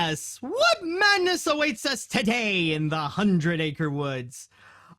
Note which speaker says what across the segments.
Speaker 1: yes, what madness awaits us today in the 100-Acre Woods?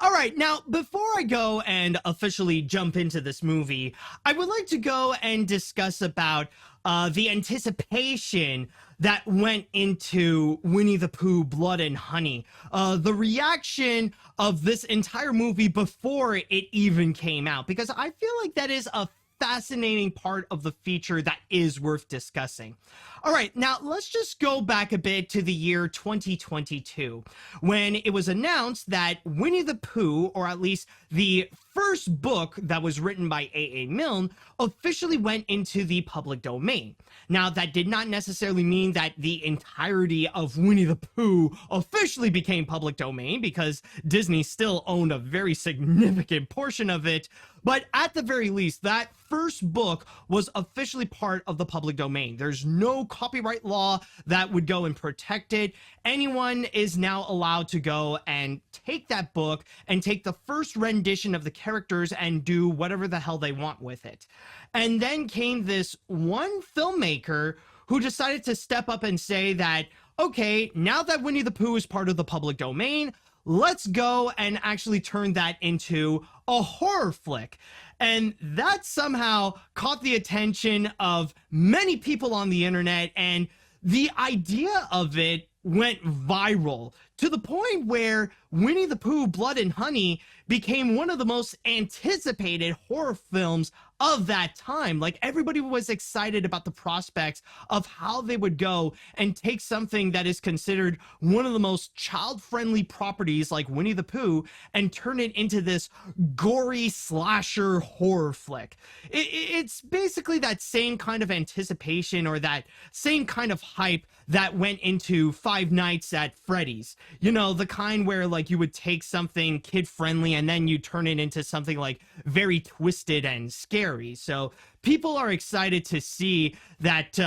Speaker 1: All right, now, before I go and officially jump into this movie, I would like to go and discuss about the anticipation that went into Winnie the Pooh, Blood and Honey. The reaction of this entire movie before it even came out, because I feel like that is a fascinating part of the feature that is worth discussing. All right, now let's just go back a bit to the year 2022, when it was announced that Winnie the Pooh, or at least the first book that was written by A.A. Milne, officially went into the public domain. Now, that did not necessarily mean that the entirety of Winnie the Pooh officially became public domain, because Disney still owned a very significant portion of it. But at the very least, that first book was officially part of the public domain. There's no copyright law that would go and protect it. Anyone is now allowed to go and take that book and take the first rendition of the characters and do whatever the hell they want with it. And then came this one filmmaker who decided to step up and say that, okay, now that Winnie the Pooh is part of the public domain, let's go and actually turn that into a horror flick. And that somehow caught the attention of many people on the internet, and the idea of it went viral to the point where Winnie the Pooh, Blood and Honey became one of the most anticipated horror films of that time. Like, everybody was excited about the prospects of how they would go and take something that is considered one of the most child-friendly properties like Winnie the Pooh and turn it into this gory slasher horror flick. It's basically that same kind of anticipation, or that same kind of hype that went into Five Nights at Freddy's. You know, the kind where like you would take something kid-friendly and then you turn it into something like very twisted and scary. So people are excited to see that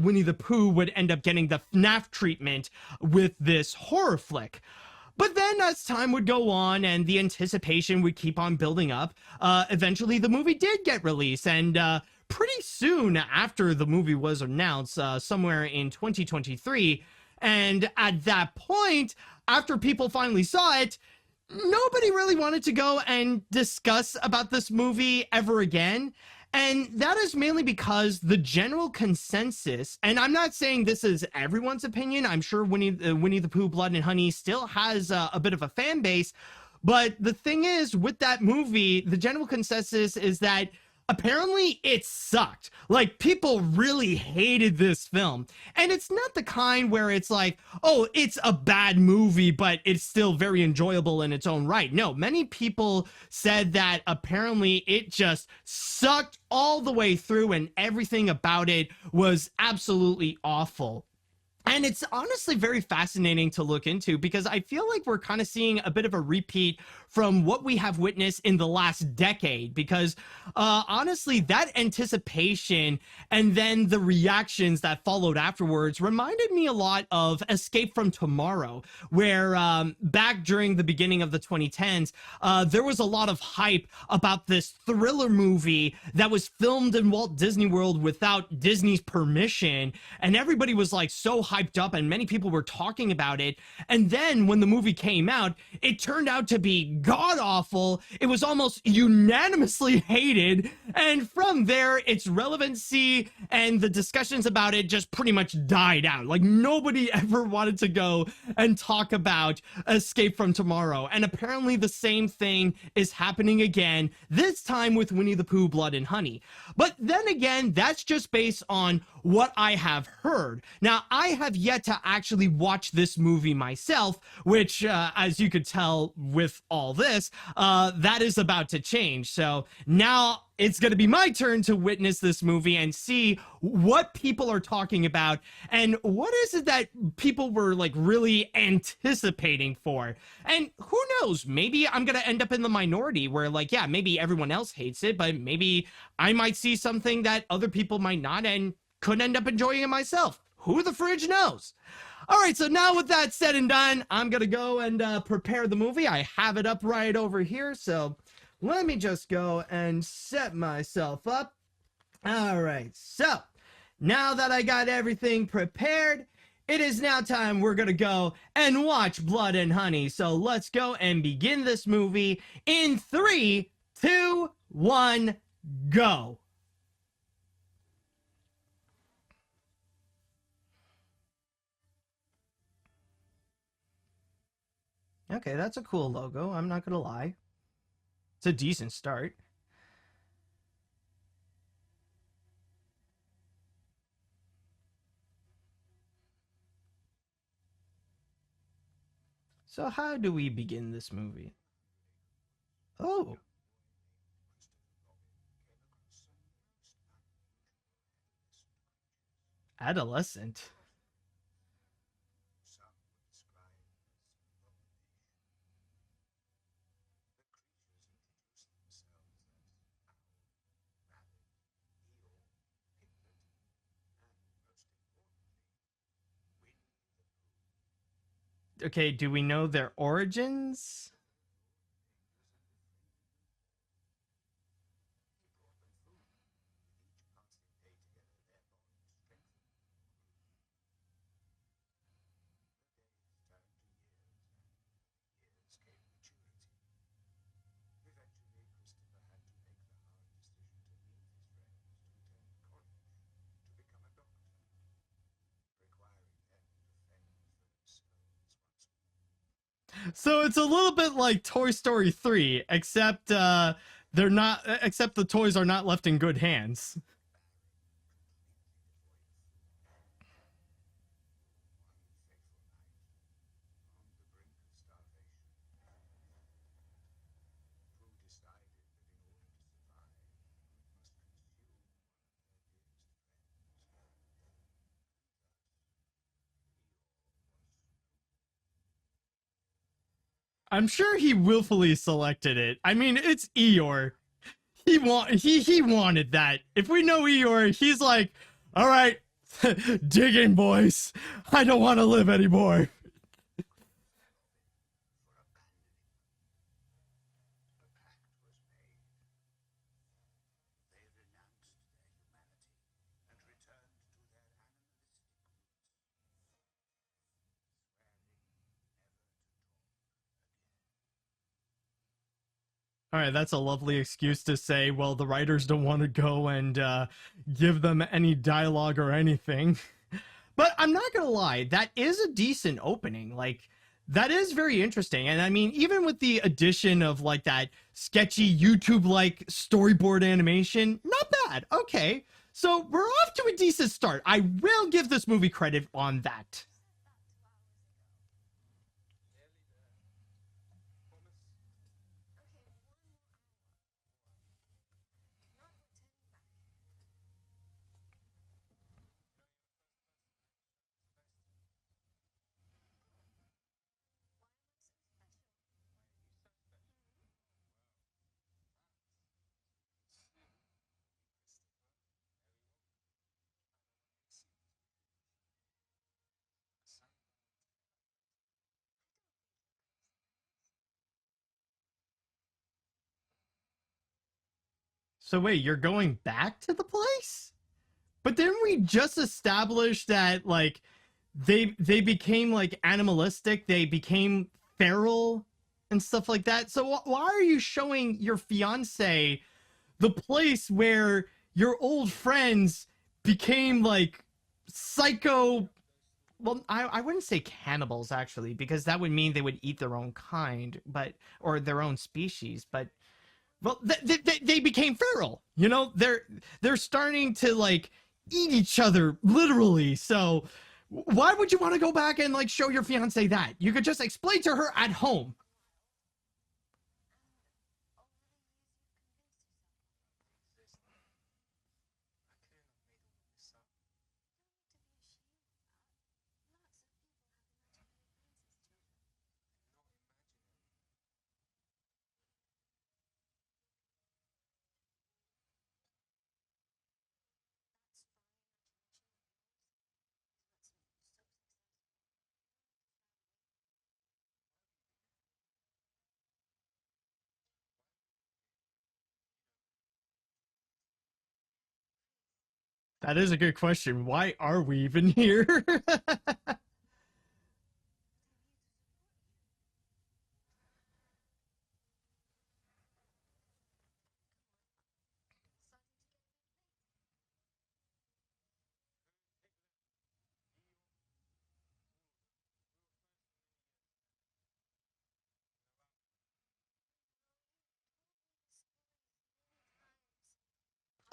Speaker 1: Winnie the Pooh would end up getting the FNAF treatment with this horror flick. But then as time would go on and the anticipation would keep on building up, eventually the movie did get released, and pretty soon after the movie was announced, somewhere in 2023, and at that point, after people finally saw it, nobody really wanted to go and discuss about this movie ever again. And that is mainly because the general consensus, and I'm not saying this is everyone's opinion, I'm sure Winnie the Pooh, Blood and Honey still has a bit of a fan base, but the thing is, with that movie, the general consensus is that apparently it sucked. Like, people really hated this film. And it's not the kind where it's like, oh, it's a bad movie, but it's still very enjoyable in its own right. No, many people said that apparently it just sucked all the way through and everything about it was absolutely awful. And it's honestly very fascinating to look into, because I feel like we're kind of seeing a bit of a repeat from what we have witnessed in the last decade, because honestly, that anticipation and then the reactions that followed afterwards reminded me a lot of Escape from Tomorrow, where back during the beginning of the 2010s, there was a lot of hype about this thriller movie that was filmed in Walt Disney World without Disney's permission, and everybody was like so hyped up and many people were talking about it. And then when the movie came out, it turned out to be god awful. It was almost unanimously hated, and from there its relevancy and the discussions about it just pretty much died out. Like, nobody ever wanted to go and talk about Escape from Tomorrow, and apparently the same thing is happening again, this time with Winnie the Pooh, Blood and Honey. But then again, that's just based on what I have heard. Now, I have yet to actually watch this movie myself, which, as you could tell with all this, that is about to change. So now it's going to be my turn to witness this movie and see what people are talking about and what is it that people were like really anticipating for. And who knows, maybe I'm going to end up in the minority where, like, yeah, maybe everyone else hates it, but maybe I might see something that other people might not and could end up enjoying it myself. Who the fridge knows? All right, so now with that said and done, I'm going to go and prepare the movie. I have it up right over here, so let me just go and set myself up. All right, so now that I got everything prepared, It is now time we're gonna go and watch Blood and Honey. So let's go and begin this movie in three, two, one, go. Okay, that's a cool logo. I'm not gonna lie. It's a decent start. So how do we begin this movie? Oh, adolescent. Okay, do we know their origins? So it's a little bit like Toy Story 3, except they're not except the toys are not left in good hands. I'm sure he willfully selected it. I mean, it's Eeyore. He wanted that. If we know Eeyore, he's like, "All right, dig in, boys. I don't want to live anymore." All right, that's a lovely excuse to say, well, the writers don't want to go and give them any dialogue or anything. But I'm not gonna lie, that is a decent opening. Like, that is very interesting. And I mean, even with the addition of like that sketchy YouTube like storyboard animation, not bad. Okay. So we're off to a decent start. I will give this movie credit on that. So wait, you're going back to the place? But didn't we just establish that like they became like animalistic, they became feral and stuff like that? So why are you showing your fiance the place where your old friends became like psycho, well, I wouldn't say cannibals actually, because that would mean they would eat their own kind, but or their own species, but well, they became feral. You know, they're starting to like eat each other literally. So why would you want to go back and like show your fiance that? You could just explain to her at home. That is a good question. Why are we even here?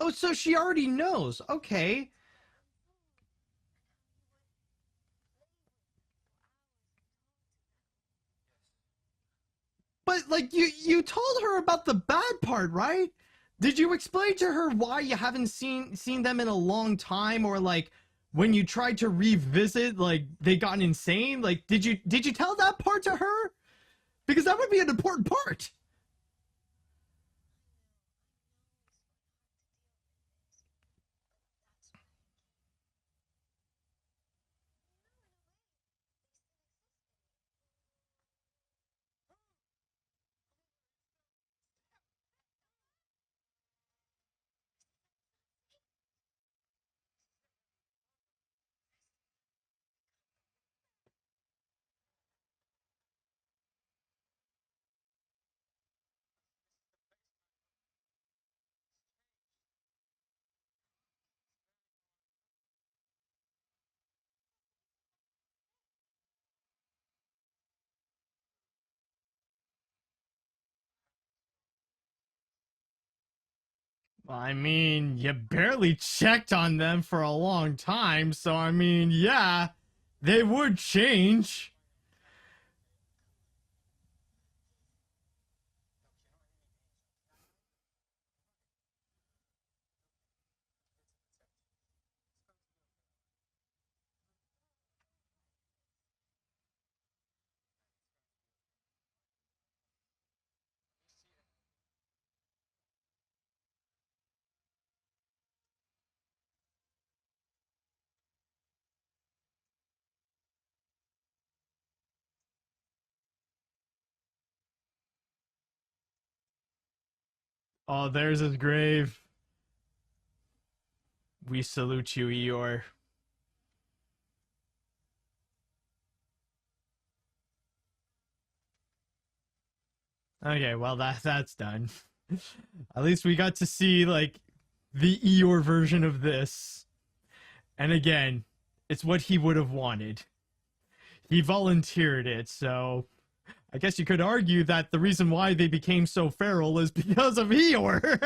Speaker 1: Oh, so she already knows. Okay. But like you told her about the bad part, right? Did you explain to her why you haven't seen them in a long time, or like when you tried to revisit, like they got insane? Like did you tell that part to her? Because that would be an important part. I mean, you barely checked on them for a long time, so I mean, yeah, they would change. Oh, there's his grave. We salute you, Eeyore. Okay, well that's done. At least we got to see like the Eeyore version of this. And again, it's what he would have wanted. He volunteered it, so I guess you could argue that the reason why they became so feral is because of Eeyore.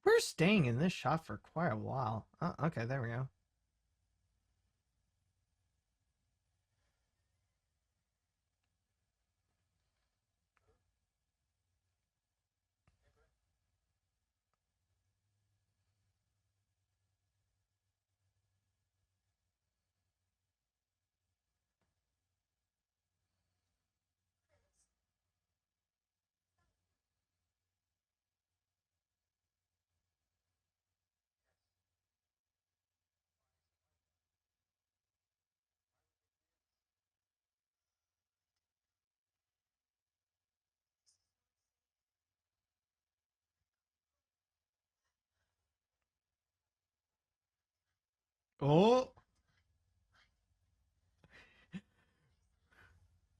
Speaker 1: We're staying in this shop for quite a while. Oh, okay, there we go. Oh,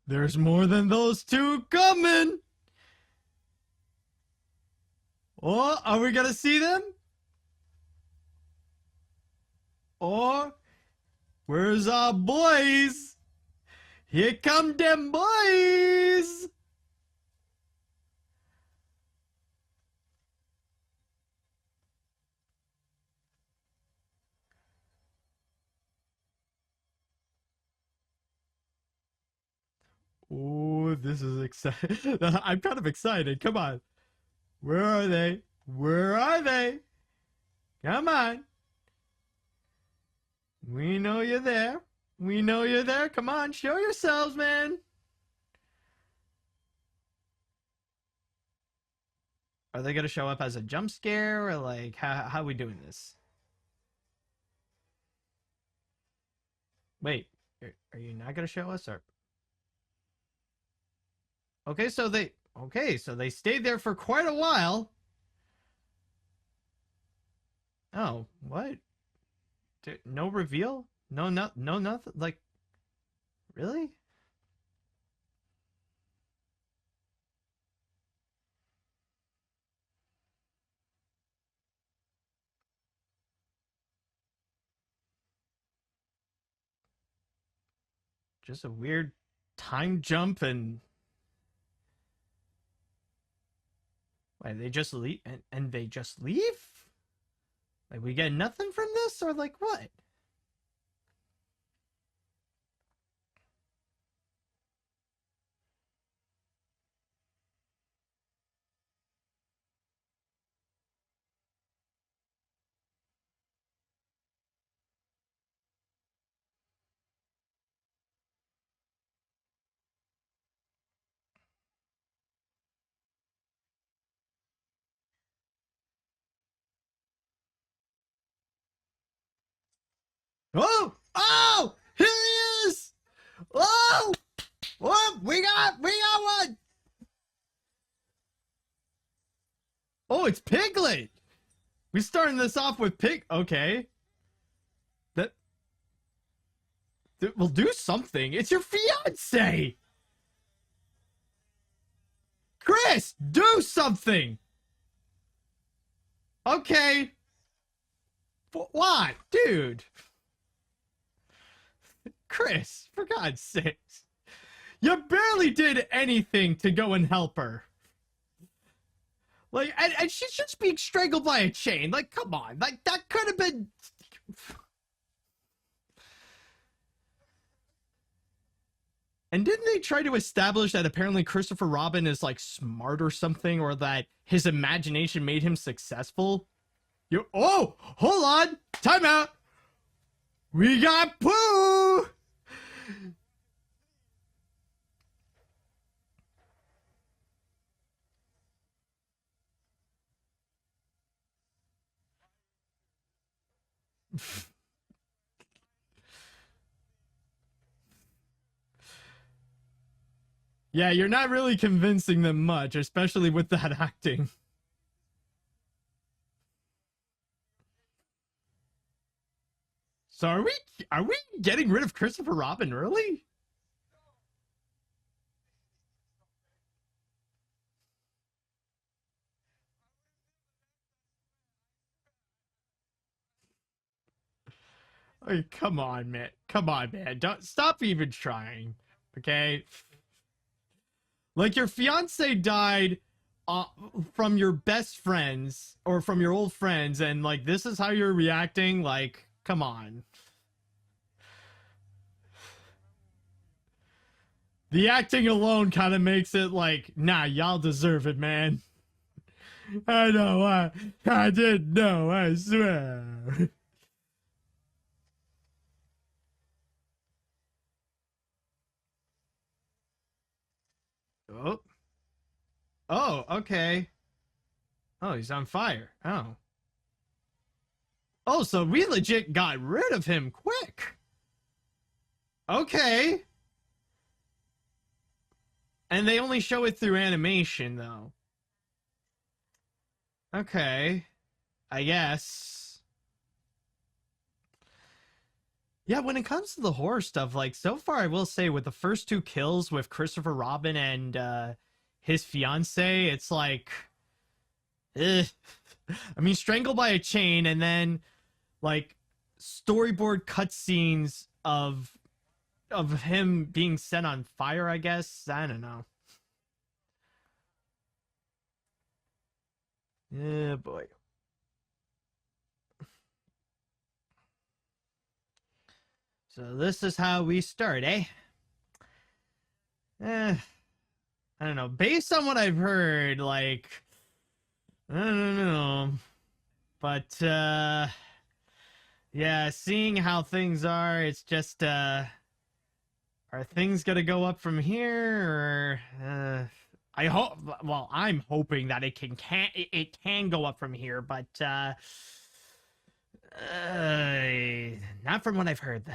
Speaker 1: there's more than those two coming. Oh, are we gonna see them? Or where's our boys? Here come them boys. Oh, this is exciting. I'm kind of excited. Come on. Where are they? Where are they? Come on. We know you're there. We know you're there. Come on, show yourselves, man. Are they gonna show up as a jump scare, or like how are we doing this? Wait, are you not gonna show us, or okay? So they stayed there for quite a while. Oh, what? No reveal? No, nothing. Like, really? Just a weird time jump and why they just leave and they just leave? Like we get nothing from this or like what? Oh! Oh! Here he is! Oh! Oh, we got one! Oh, it's Piglet! We starting this off with Pig. Okay. That will do something. It's your fiance! Chris, do something! Okay. What? Dude. Chris, for God's sakes. You barely did anything to go and help her. Like, and she's just being strangled by a chain. Like, come on. Like, that could have been... And didn't they try to establish that apparently Christopher Robin is, like, smart or something? Or that his imagination made him successful? Oh, hold on. Time out. We got Pooh. Yeah, you're not really convincing them much, especially with that acting. So are we getting rid of Christopher Robin early? Oh, come on, man. Come on, man. Don't stop even trying. Okay? Like your fiance died uh, from your best friends or from your old friends and like this is how you're reacting? Like, come on. The acting alone kind of makes it like, nah, y'all deserve it, man. I know, I didn't know, I swear. Oh. Oh, okay. Oh, he's on fire. Oh. Oh, so we legit got rid of him quick. Okay. And they only show it through animation, though. Okay. I guess. Yeah, when it comes to the horror stuff, like, so far, I will say, with the first two kills with Christopher Robin and his fiance, it's like... I mean, strangled by a chain, and then, like, storyboard cutscenes of him being set on fire, I guess? I don't know. Yeah, boy. So this is how we start, eh? Eh, I don't know. Based on what I've heard, like, I don't know. But, yeah, seeing how things are, it's just, are things gonna go up from here, or, I hope. Well, I'm hoping that it can go up from here, but not from what I've heard though.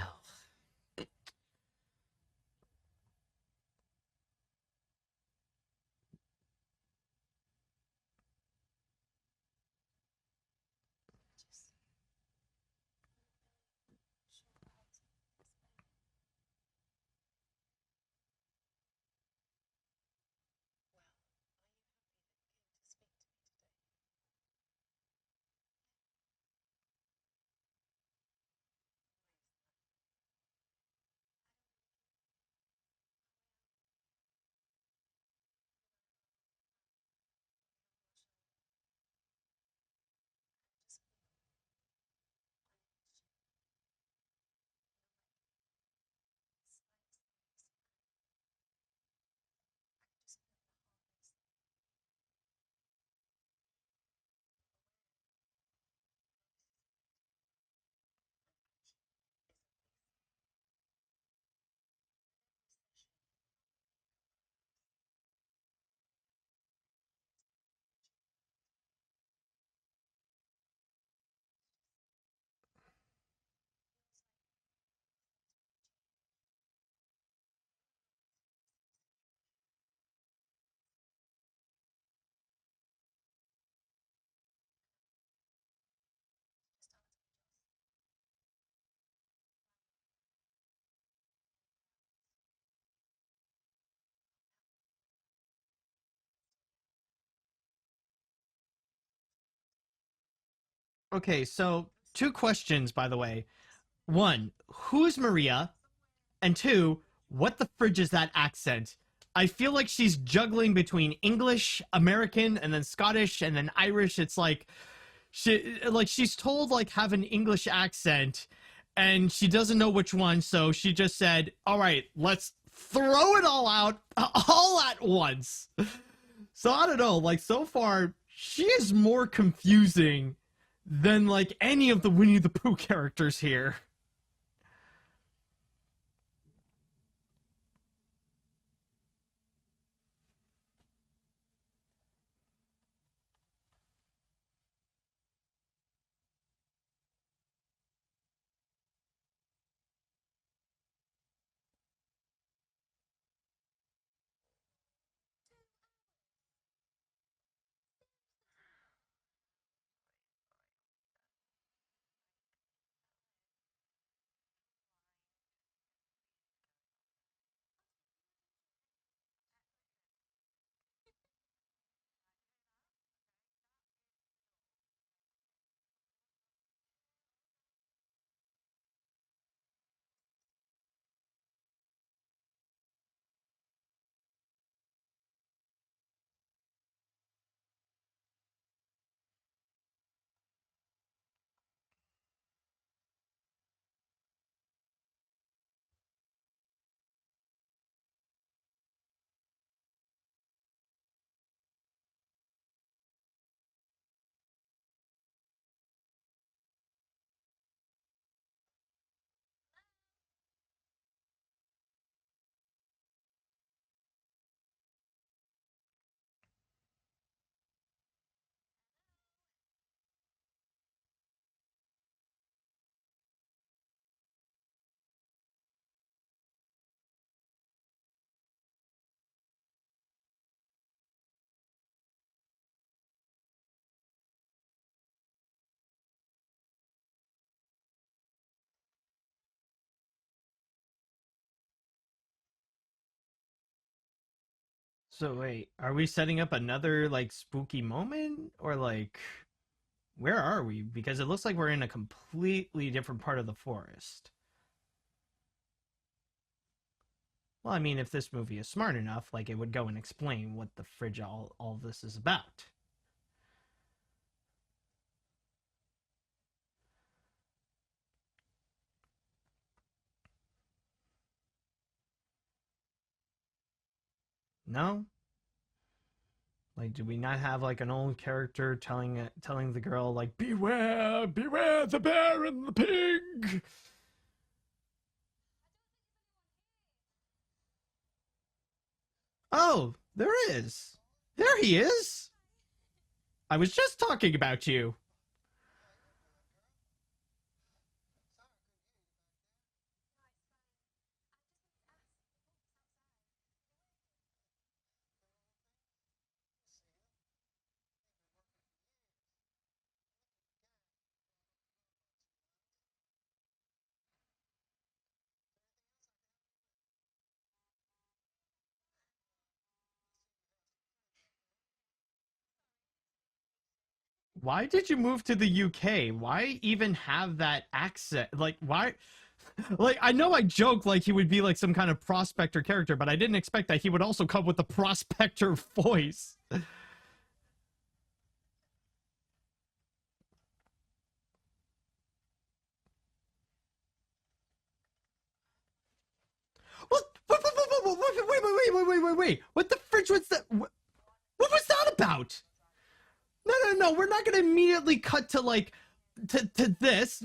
Speaker 1: Okay, so two questions, by the way. One, who's Maria? And two, what the fridge is that accent? I feel like she's juggling between English, American, and then Scottish, and then Irish. It's like she's told like have an English accent, and she doesn't know which one. So she just said, "All right, let's throw it all out all at once." So I don't know. Like so far, she is more confusing than like any of the Winnie the Pooh characters here. So wait, are we setting up another like spooky moment or like where are we? Because it looks like we're in a completely different part of the forest. Well, I mean, if this movie is smart enough, like it would go and explain what the fridge all this is about. No? Like, do we not have like an old character telling the girl like, "Beware, beware the bear and the pig"? Oh, There is. There he is. I was just talking about you. Why did you move to the UK? Why even have that accent? Like, why? Like, I know I joke like he would be like some kind of prospector character, but I didn't expect that he would also come with the prospector voice. What? Wait. What the fridge was that? What was that about? No. We're not going to immediately cut to like to this.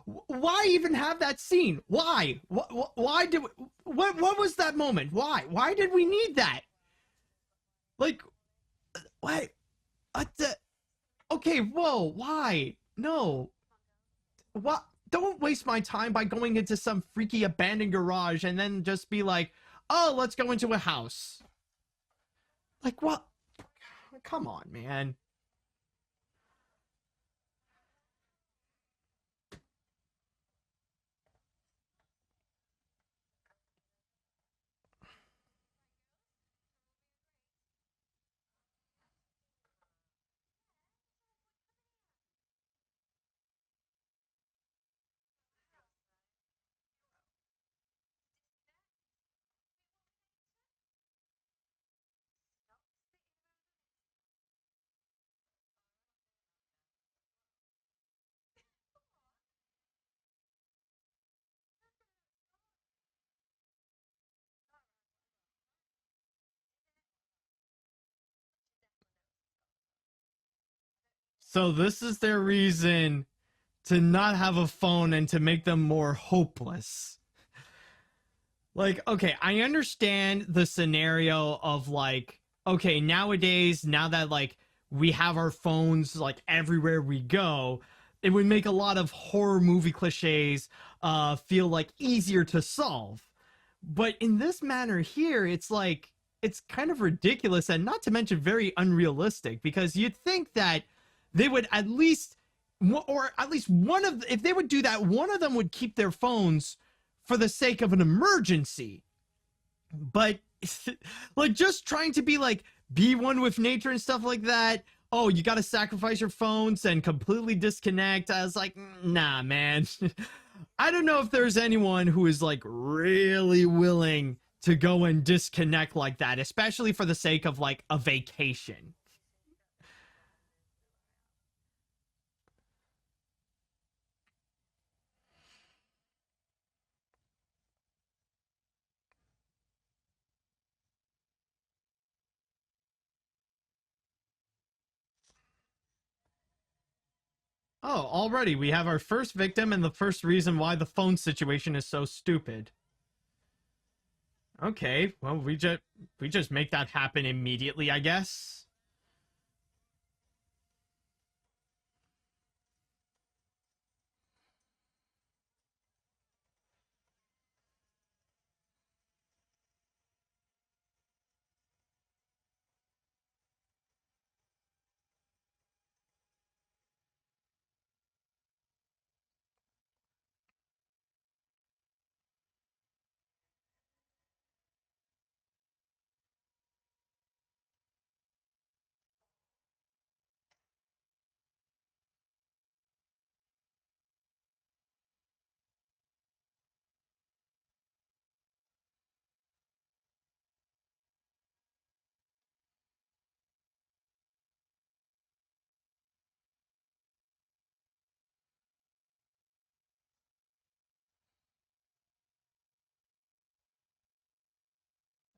Speaker 1: Why even have that scene? Why? Why did? What was that moment? Why? Why did we need that? Like, why? What the? Okay, whoa, why? No. What? Don't waste my time by going into some freaky abandoned garage and then just be like, oh, let's go into a house. Like, what? Come on, man. So, this is their reason to not have a phone and to make them more hopeless. Like, okay, I understand the scenario of like, okay, nowadays, now that like we have our phones like everywhere we go, it would make a lot of horror movie cliches feel like easier to solve. But in this manner here, it's like it's kind of ridiculous and not to mention very unrealistic because you'd think that they would at least or at least one of if they would do that, one of them would keep their phones for the sake of an emergency. But like just trying to be like be one with nature and stuff like that. Oh, you got to sacrifice your phones and completely disconnect. I was like, nah, man. I don't know if there's anyone who is like really willing to go and disconnect like that, especially for the sake of like a vacation. Oh, already we have our first victim and the first reason why the phone situation is so stupid. Okay, well we just make that happen immediately, I guess.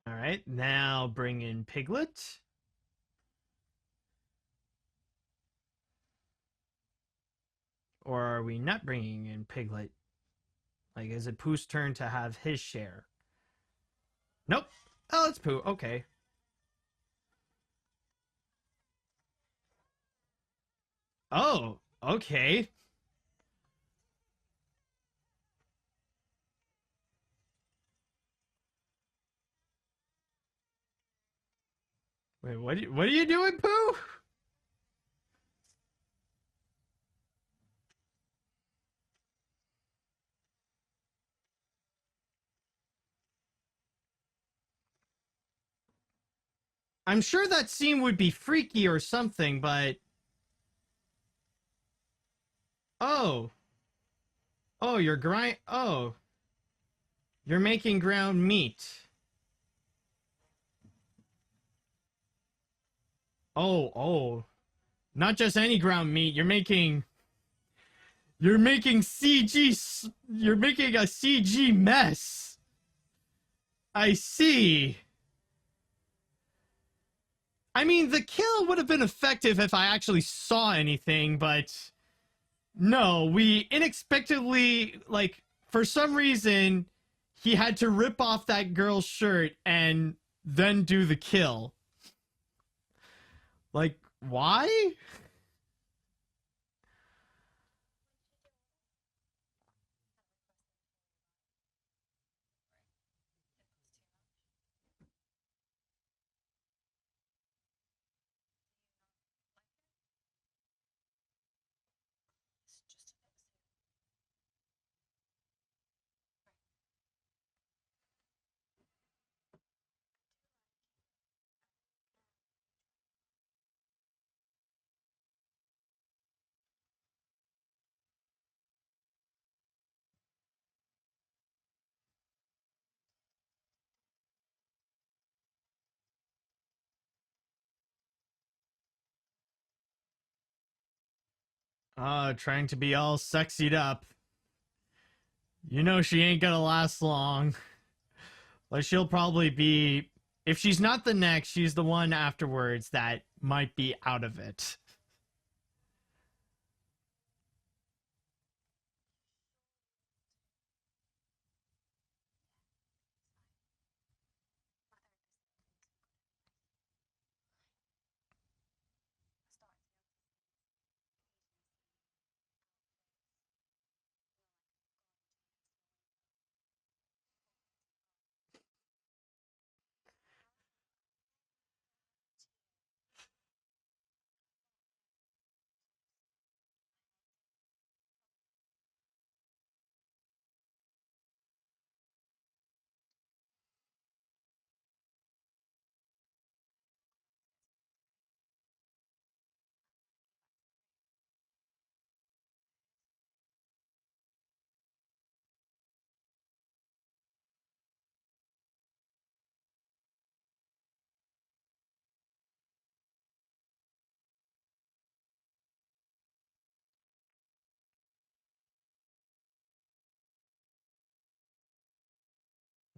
Speaker 1: All right, now bring in Piglet. Or are we not bringing in Piglet? Like, is it Pooh's turn to have his share? Nope. Oh, it's Pooh. Okay. Oh, okay. Wait, what are you doing, Pooh? I'm sure that scene would be freaky or something, but oh, you're making ground meat. Oh, not just any ground meat. You're making CG. You're making a CG mess. I see. I mean, the kill would have been effective if I actually saw anything, but no, we inexplicably, like, for some reason, he had to rip off that girl's shirt and then do the kill. Like, why? Trying to be all sexied up. You know she ain't gonna last long. Like, she'll probably be. If she's not the next, she's the one afterwards that might be out of it.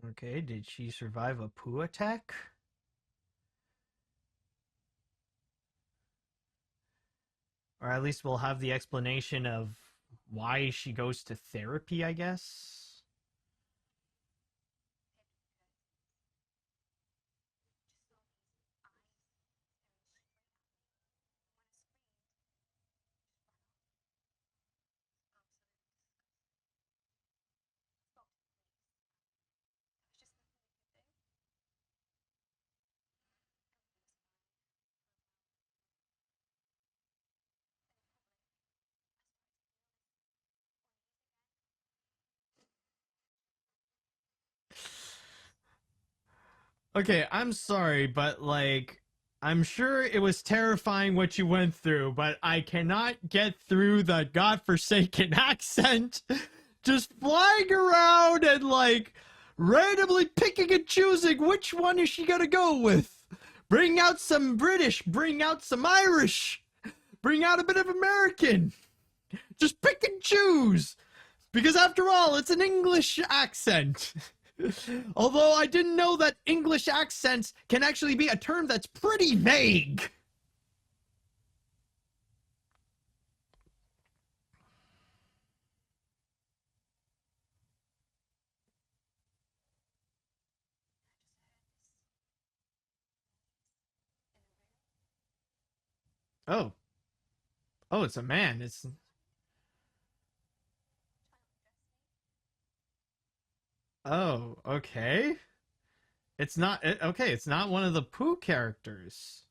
Speaker 1: Okay, did she survive a poo attack? Or at least we'll have the explanation of why she goes to therapy, I guess. Okay, I'm sorry, but like, I'm sure it was terrifying what you went through, but I cannot get through the godforsaken accent. Just flying around and like randomly picking and choosing which one is she gonna go with. Bring out some British, bring out some Irish, bring out a bit of American. Just pick and choose. Because after all, it's an English accent. Although I didn't know that English accents can actually be a term that's pretty vague. Oh, Oh, it's a man. It's oh, okay. It's not okay. It's not one of the Pooh characters.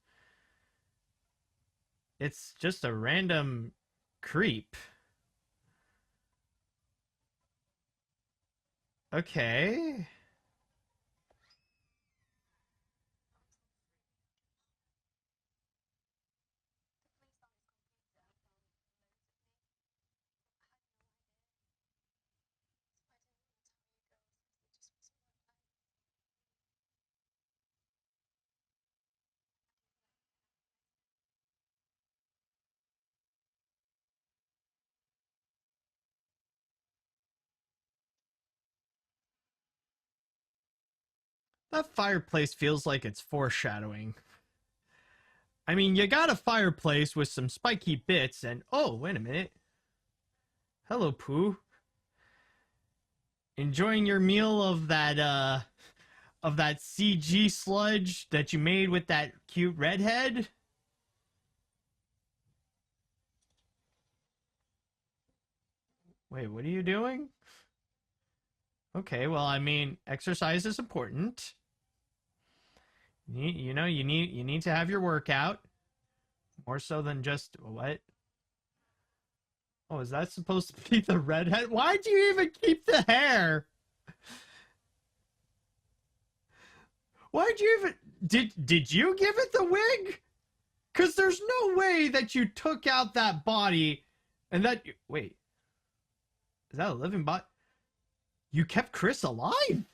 Speaker 1: It's just a random creep. Okay. That fireplace feels like it's foreshadowing. I mean, you got a fireplace with some spiky bits, and oh, wait a minute. Hello, Pooh. Enjoying your meal of that CG sludge that you made with that cute redhead? Wait, what are you doing? Okay, well, I mean, exercise is important. You need to have your workout more so than just what? Oh, is that supposed to be the redhead? Why'd you even keep the hair? Why'd you even did you give it the wig? Cause there's no way that you took out that body and that wait, is that a living body? You kept Chris alive?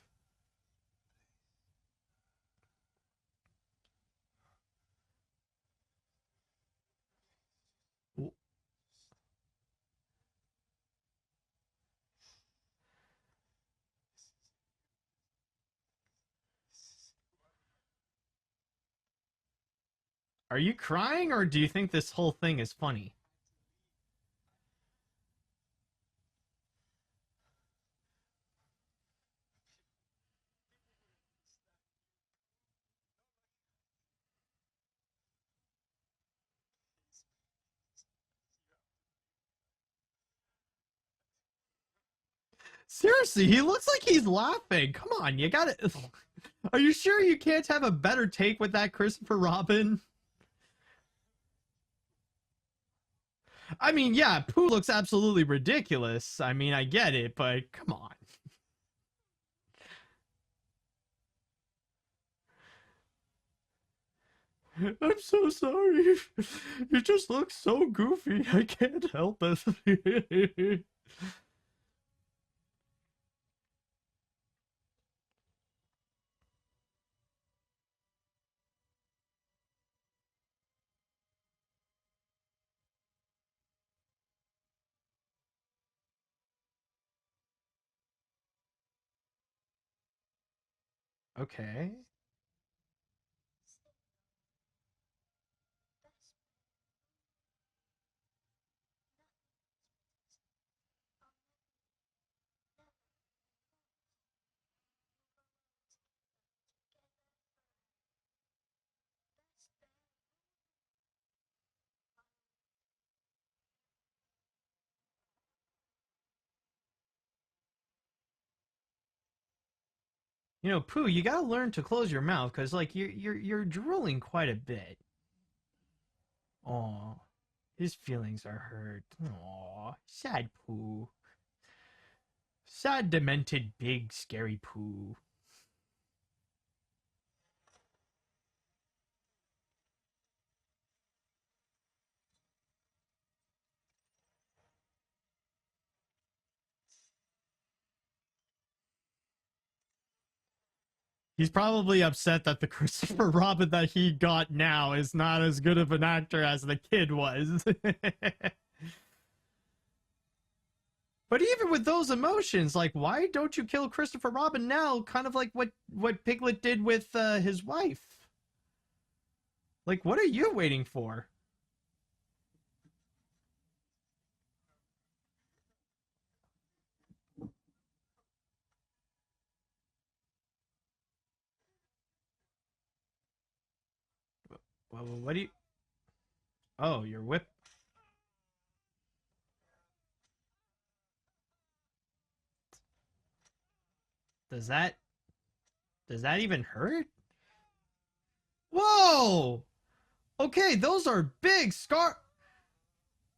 Speaker 1: Are you crying or do you think this whole thing is funny? Seriously, he looks like he's laughing. Come on, you gotta. Are you sure you can't have a better take with that Christopher Robin? I mean, yeah, Pooh looks absolutely ridiculous. I mean, I get it, but come on. I'm so sorry. You just look so goofy. I can't help it. Okay. You know, Pooh, you gotta learn to close your mouth because, like, you're drooling quite a bit. Aw, his feelings are hurt. Aw, sad Pooh. Sad, demented, big, scary Pooh. He's probably upset that the Christopher Robin that he got now is not as good of an actor as the kid was. But even with those emotions, like, why don't you kill Christopher Robin now? Kind of like what Piglet did with his wife. Like, what are you waiting for? Well, what do you? Oh, your whip. Does that does that even hurt? Whoa! Okay, those are big scar.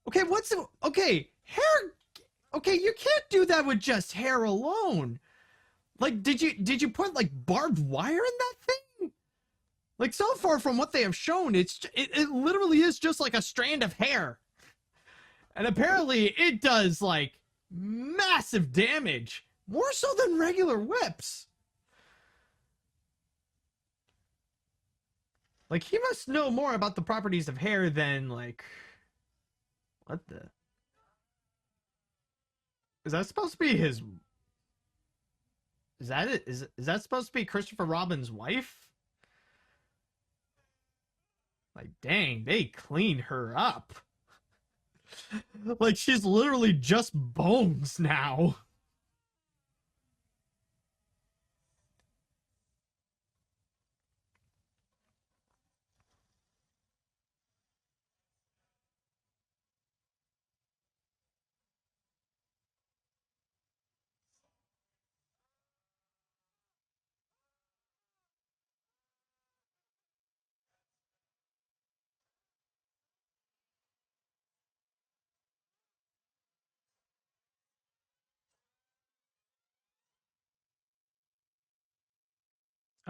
Speaker 1: Okay, what's the okay hair? Okay, you can't do that with just hair alone. Like, did you put like barbed wire in that thing? Like, so far from what they have shown, it literally is just like a strand of hair, and apparently it does like massive damage, more so than regular whips. Like, he must know more about the properties of hair than like what the is that supposed to be his? Is that it? Is that supposed to be Christopher Robin's wife? Like, dang, they cleaned her up. Like, she's literally just bones now.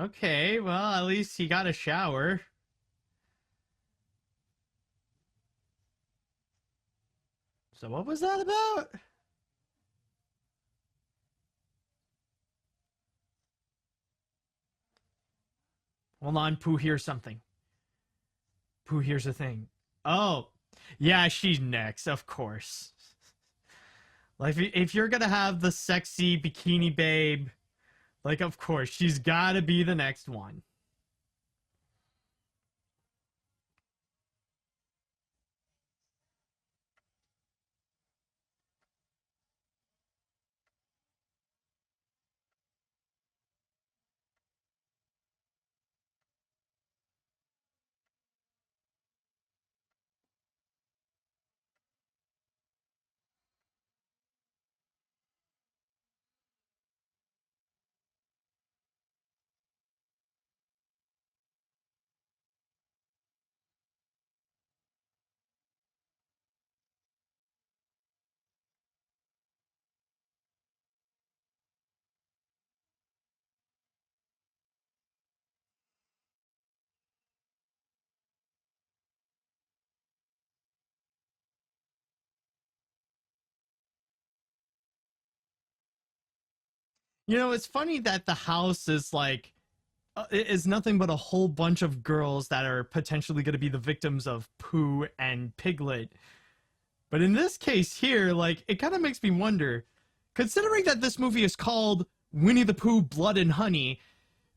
Speaker 1: Okay, well, at least he got a shower. So what was that about? Hold on, Pooh hears something. Pooh hears a thing. Oh, yeah, she's next, of course. Like, if you're gonna have the sexy bikini babe, like, of course, she's gotta be the next one. You know, it's funny that the house is like is nothing but a whole bunch of girls that are potentially going to be the victims of Pooh and Piglet. But in this case here, like, it kind of makes me wonder, considering that this movie is called Winnie the Pooh Blood and Honey,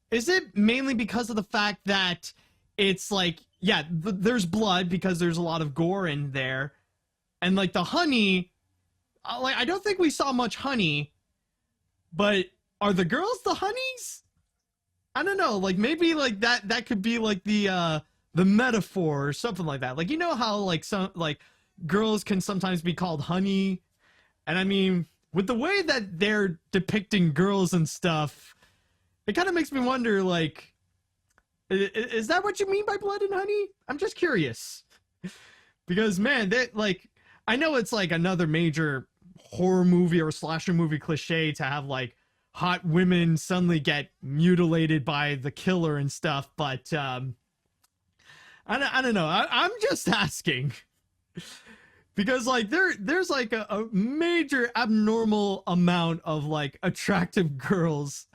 Speaker 1: is it mainly because of the fact that it's like, yeah, there's blood because there's a lot of gore in there, and like the honey, like, I don't think we saw much honey, but are the girls the honeys? I don't know, like, maybe like that could be like the metaphor or something like that. Like, you know how like some like girls can sometimes be called honey, and I mean, with the way that they're depicting girls and stuff, it kind of makes me wonder, like, is that what you mean by blood and honey? I'm just curious. Because, man, that, like, I know it's like another major horror movie or slasher movie cliche to have like hot women suddenly get mutilated by the killer and stuff, but I don't know. I'm just asking. Because like there's like a major abnormal amount of like attractive girls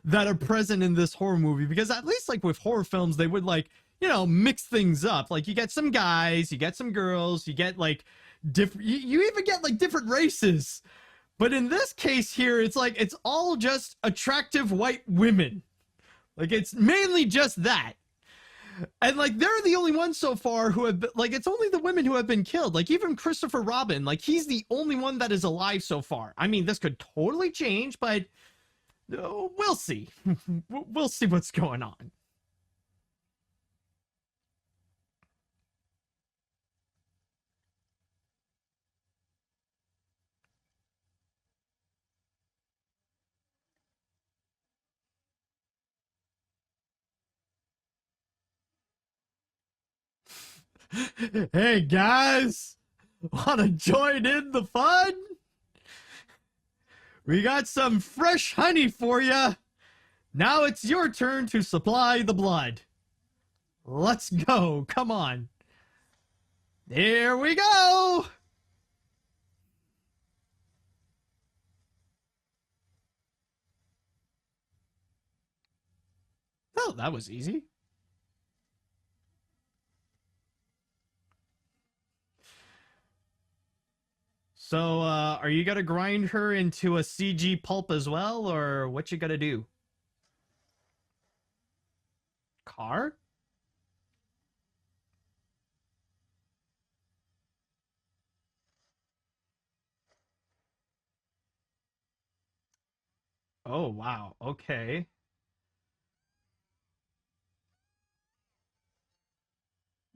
Speaker 1: that are present in this horror movie, because at least like with horror films they would, like, you know, mix things up. Like, you get some guys, you get some girls, you get like different, you even get like different races. But in this case here, it's like it's all just attractive white women. Like, it's mainly just that. And like they're the only ones so far who have been, like, it's only the women who have been killed. Like, even Christopher Robin, like, he's the only one that is alive so far. I mean, this could totally change, but we'll see. We'll see what's going on. Hey guys, wanna join in the fun? We got some fresh honey for you. Now it's your turn to supply the blood. Let's go, come on. Here we go. Oh, that was easy. So, are you gonna grind her into a CG pulp as well, or what you gonna do? Car? Oh, wow. Okay.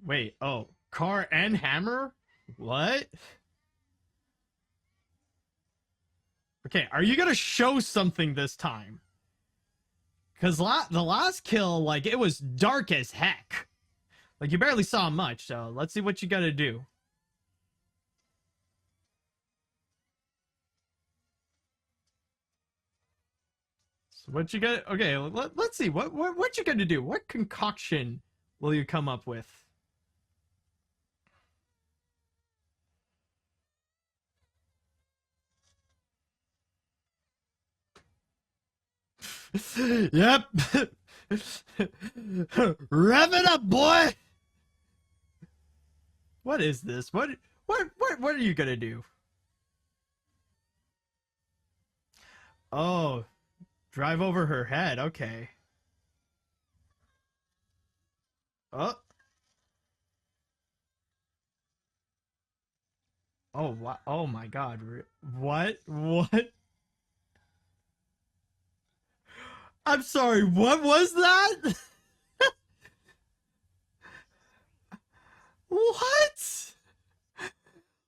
Speaker 1: Wait, oh, car and hammer? What? Okay, are you gonna show something this time? Because the last kill, like, it was dark as heck. Like, you barely saw much, so let's see what you gotta do. So what you got? Okay, let's see. What you gonna do? What concoction will you come up with? Yep. Rev it up, boy. What is this? What are you gonna do? Oh, drive over her head. Okay. Oh, oh my God. What? I'm sorry. What was that? What?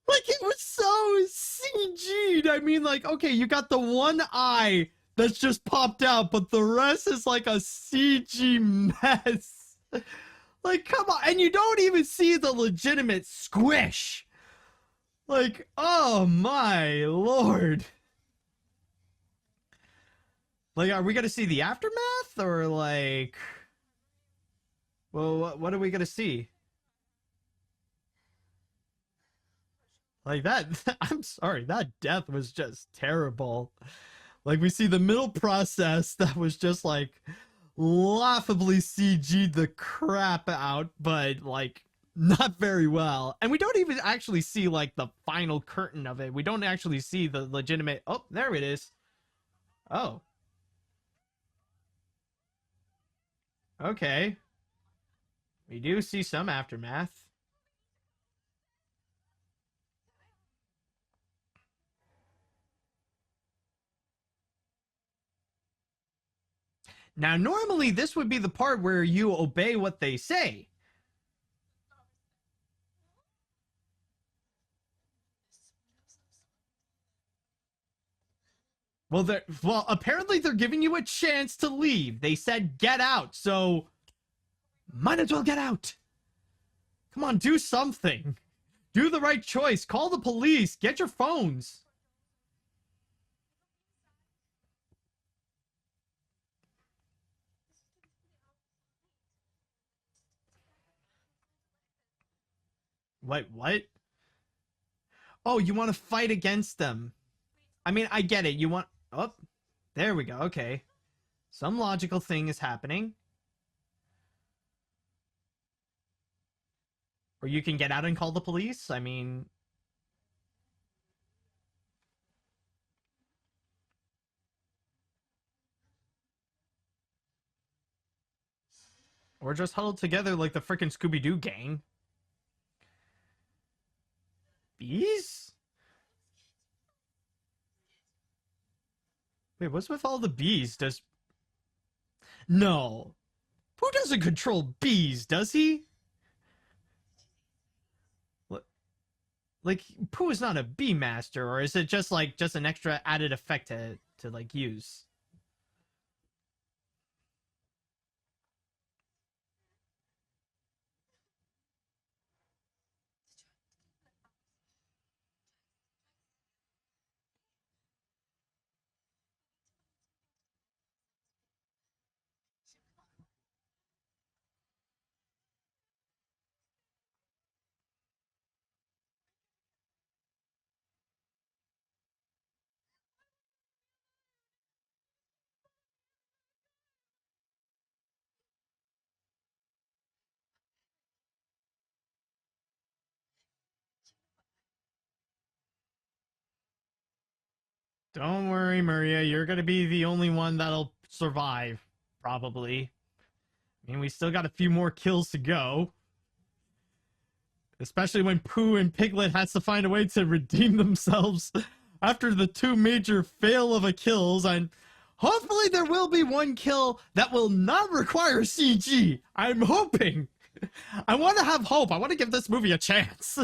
Speaker 1: Like it was so CG'd. I mean, like, okay, you got the one eye that's just popped out, but the rest is like a CG mess. Like, come on. And you don't even see the legitimate squish. Like, oh my lord. Like, are we gonna see the aftermath? Or like, well, what are we gonna see? Like that, I'm sorry, that death was just terrible. Like we see the middle process that was just like laughably CG'd the crap out, but like not very well. And we don't even actually see like the final curtain of it. We don't actually see the legitimate. Oh, there it is. Oh, okay. We do see some aftermath. Now, normally this would be the part where you obey what they say. Well, apparently they're giving you a chance to leave. They said get out, so might as well get out. Come on, do something. Do the right choice. Call the police. Get your phones. Wait, what? Oh, you want to fight against them. I mean, I get it. You want. Oh, there we go. Okay. Some logical thing is happening. Or you can get out and call the police. I mean. Or just huddle together like the freaking Scooby Doo gang. Bees? Wait, what's with all the bees? Does. No. Who doesn't control bees, does he? Like, Pooh is not a bee master, or is it just like just an extra added effect to like use? Don't worry, Maria. You're gonna be the only one that'll survive, probably. I mean, we still got a few more kills to go. Especially when Pooh and Piglet has to find a way to redeem themselves after the two major fail of a kills. And hopefully there will be one kill that will not require CG. I'm hoping. I want to have hope. I want to give this movie a chance.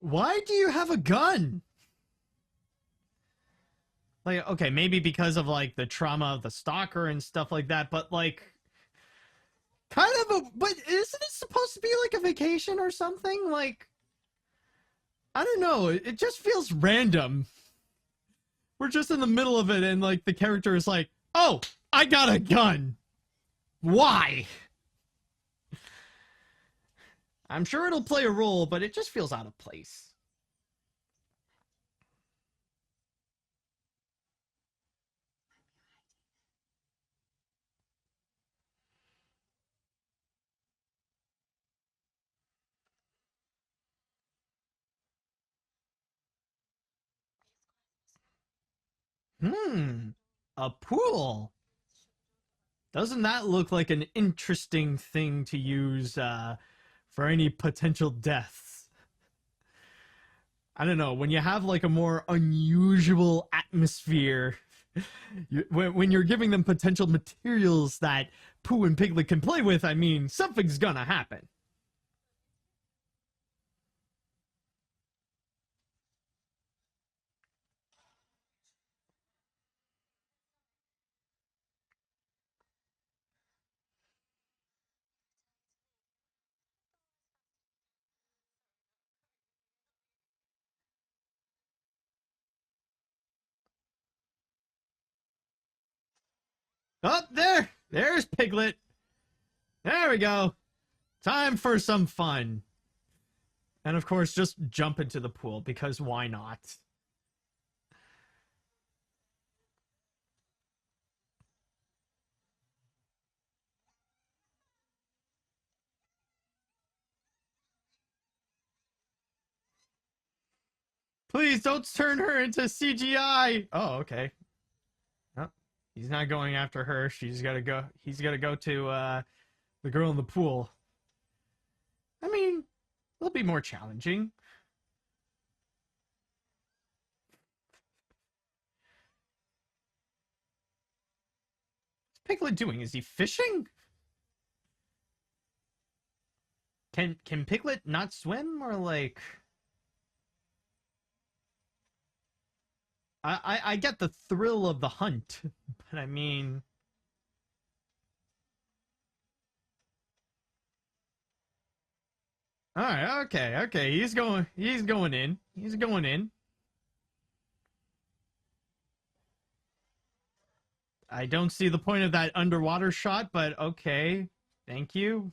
Speaker 1: Why do you have a gun? Like, okay, maybe because of like the trauma of the stalker and stuff like that, but like kind of a, but isn't it supposed to be like a vacation or something? Like, I don't know, it just feels random. We're just in the middle of it and like the character is like, "Oh, I got a gun." Why? I'm sure it'll play a role, but it just feels out of place. A pool. Doesn't that look like an interesting thing to use for any potential deaths? I don't know. When you have like a more unusual atmosphere, when you're giving them potential materials that Pooh and Piglet can play with, I mean, something's gonna happen. Oh, there's Piglet. There we go. Time for some fun. And of course, just jump into the pool because why not? Please don't turn her into CGI. Oh, okay. Oh, he's not going after her. She's got to go. He's got to go to the girl in the pool. I mean, it'll be more challenging. What's Piglet doing? Is he fishing? Can Piglet not swim or like? I get the thrill of the hunt, but I mean, all right, okay. He's going in. He's going in. I don't see the point of that underwater shot, but okay. Thank you.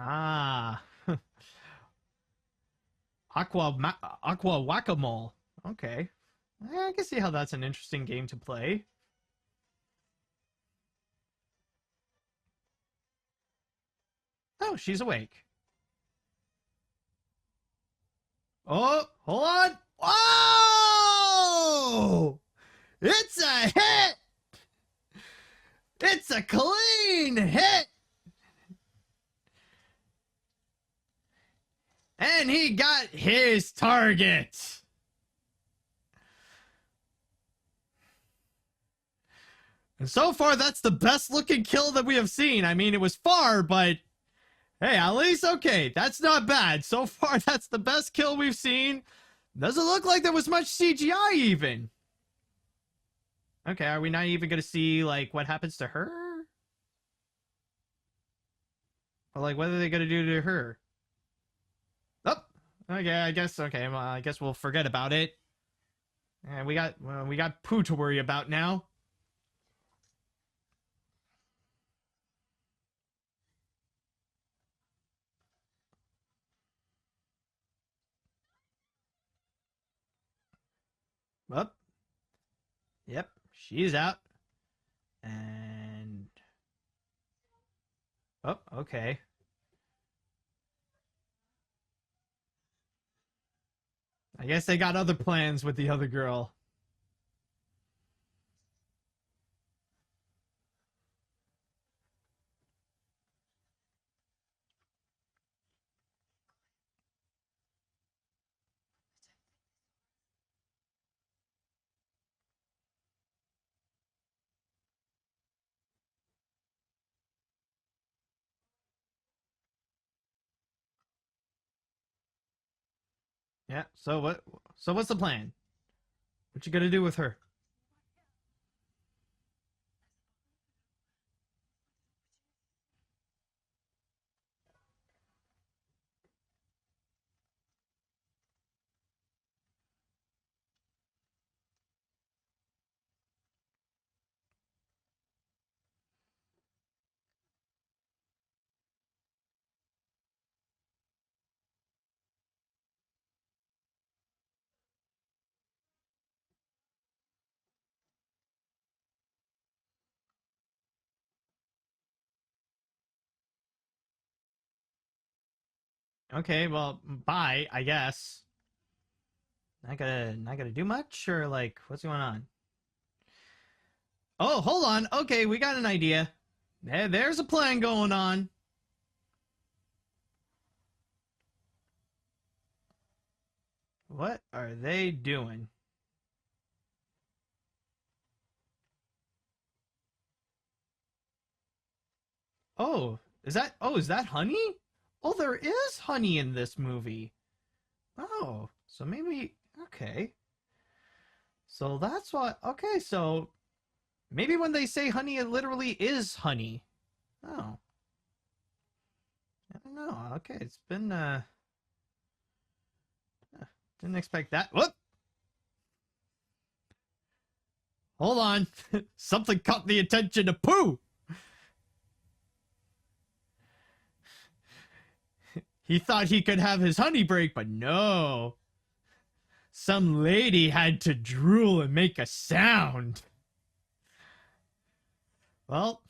Speaker 1: Ah, aqua whack-a-mole. Okay, I can see how that's an interesting game to play. Oh, she's awake. Oh, hold on. Whoa! It's a hit. It's a clean hit. And he got his target. And so far, that's the best looking kill that we have seen. I mean, it was far, but hey, at least, okay, that's not bad. So far, that's the best kill we've seen. Doesn't look like there was much CGI even. Okay, are we not even gonna see like what happens to her? Or like what are they gonna do to her? Oh, okay, I guess okay, well, I guess we'll forget about it. And we got Pooh to worry about now. Up. Yep, she's out. And oh, okay. I guess they got other plans with the other girl. Yeah. So what? So what's the plan? What you gonna do with her? Okay, well, bye, I guess. Not gonna do much, or like, what's going on? Oh, hold on. Okay, we got an idea. There's a plan going on. What are they doing? Is that honey? Oh, there is honey in this movie. Oh, so maybe okay. So that's what okay, so maybe when they say honey it literally is honey. Oh. I don't know. Okay, it's been didn't expect that. Whoop! Hold on. Something caught the attention of Pooh. He thought he could have his honey break, but no. Some lady had to drool and make a sound. Well,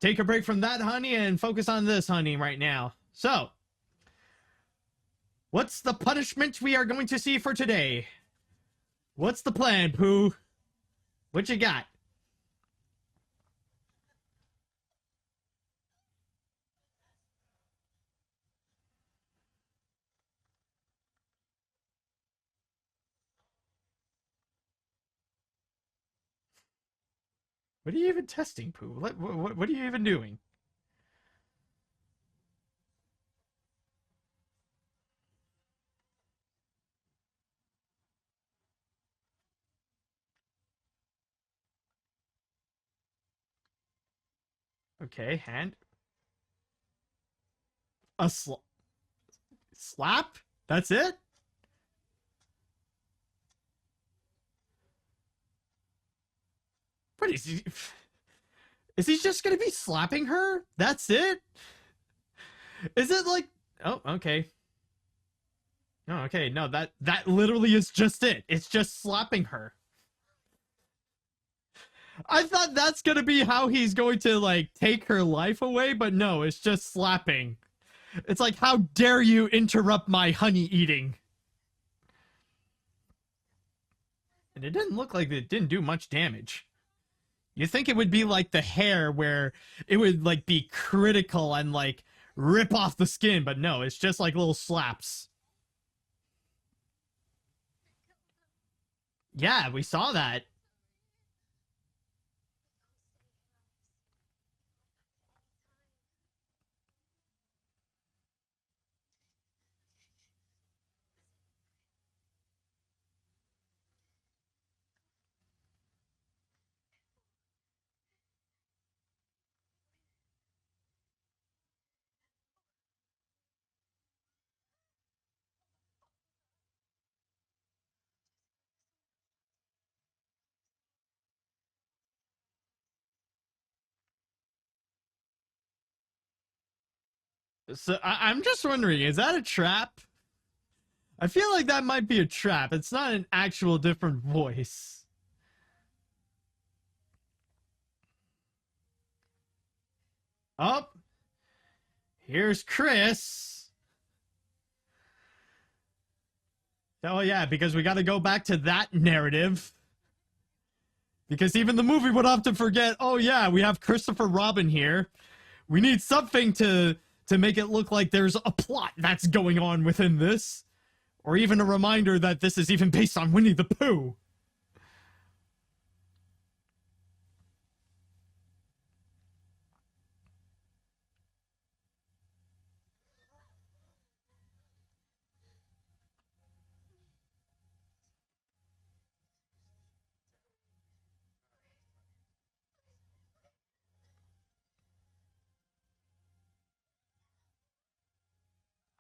Speaker 1: take a break from that honey and focus on this honey right now. So, what's the punishment we are going to see for today? What's the plan, Pooh? What you got? What are you even testing, Pooh? What are you even doing? Okay, hand. A slap? That's it? What is he? Is he just gonna be slapping her? That's it? Is it like? Oh, okay. No, okay. No, that literally is just it. It's just slapping her. I thought that's gonna be how he's going to like take her life away, but no, it's just slapping. It's like, how dare you interrupt my honey eating? And it didn't look like it didn't do much damage. You think it would be like the hair where it would like be critical and like rip off the skin, but no, it's just like little slaps. Yeah, we saw that. So I'm just wondering, is that a trap? I feel like that might be a trap. It's not an actual different voice. Oh, here's Chris. Oh yeah, because we got to go back to that narrative. Because even the movie would often forget, oh yeah, we have Christopher Robin here. We need something to make it look like there's a plot that's going on within this. Or even a reminder that this is even based on Winnie the Pooh.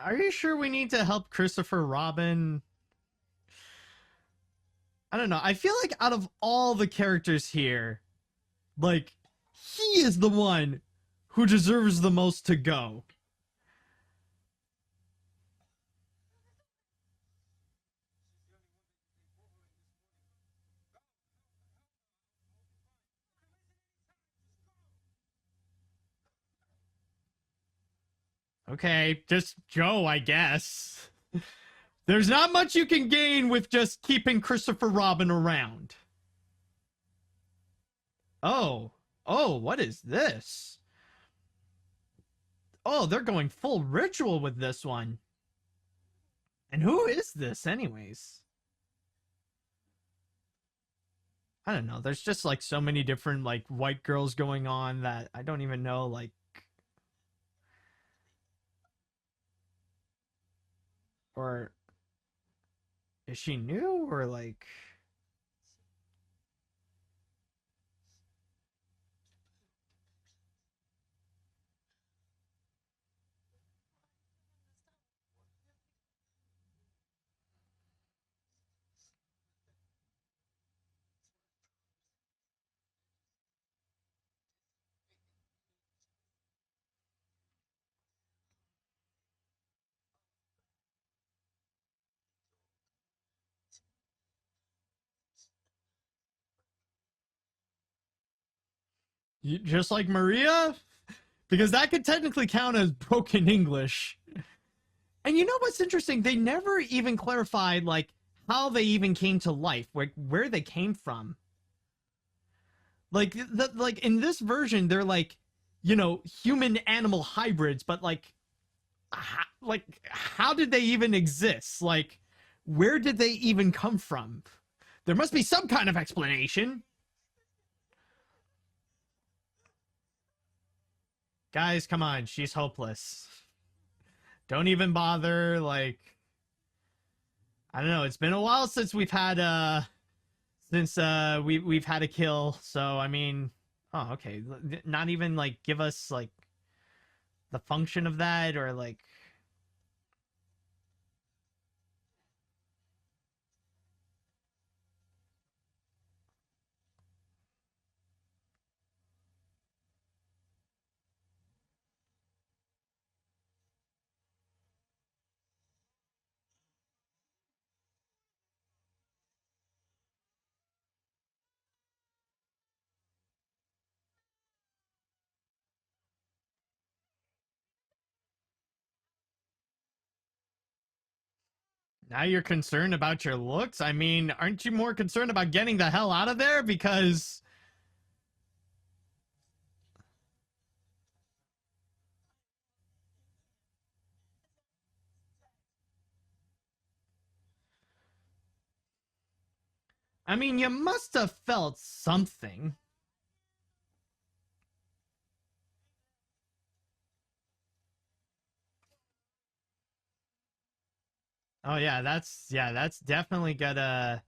Speaker 1: Are you sure we need to help Christopher Robin? I don't know. I feel like out of all the characters here, like, he is the one who deserves the most to go. Okay, just Joe, I guess. There's not much you can gain with just keeping Christopher Robin around. Oh, oh, what is this? Oh, they're going full ritual with this one. And who is this, anyways? I don't know. There's just like so many different like white girls going on that I don't even know. Like, or is she new or like? Just like Maria? Because that could technically count as broken English. And you know what's interesting? They never even clarified like how they even came to life, like where they came from. Like in this version, they're like, you know, human animal hybrids, but how did they even exist? Like, where did they even come from? There must be some kind of explanation. Guys, come on, she's hopeless. Don't even bother. Like, I don't know. It's been a while since we've had we've had a kill. So I mean, oh okay, not even like give us like the function of that or like. Now you're concerned about your looks? I mean, aren't you more concerned about getting the hell out of there? Because I mean, you must have felt something. Oh yeah, that's definitely gonna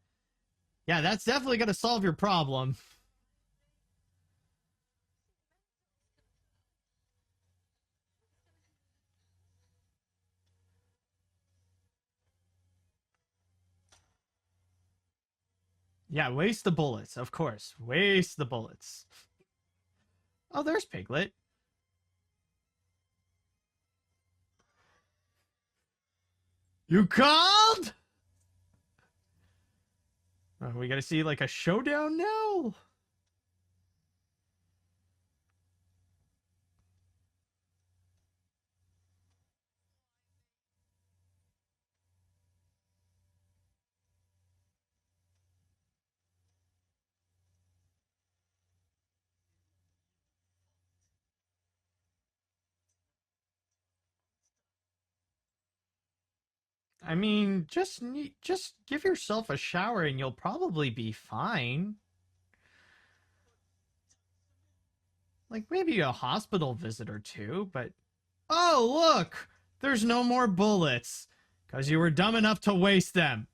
Speaker 1: yeah, that's definitely gonna solve your problem. Yeah, waste the bullets, of course. Waste the bullets. Oh, there's Piglet. You called? We gotta see like a showdown now? I mean, just give yourself a shower and you'll probably be fine. Like maybe a hospital visit or two, but oh, look! There's no more bullets cuz you were dumb enough to waste them.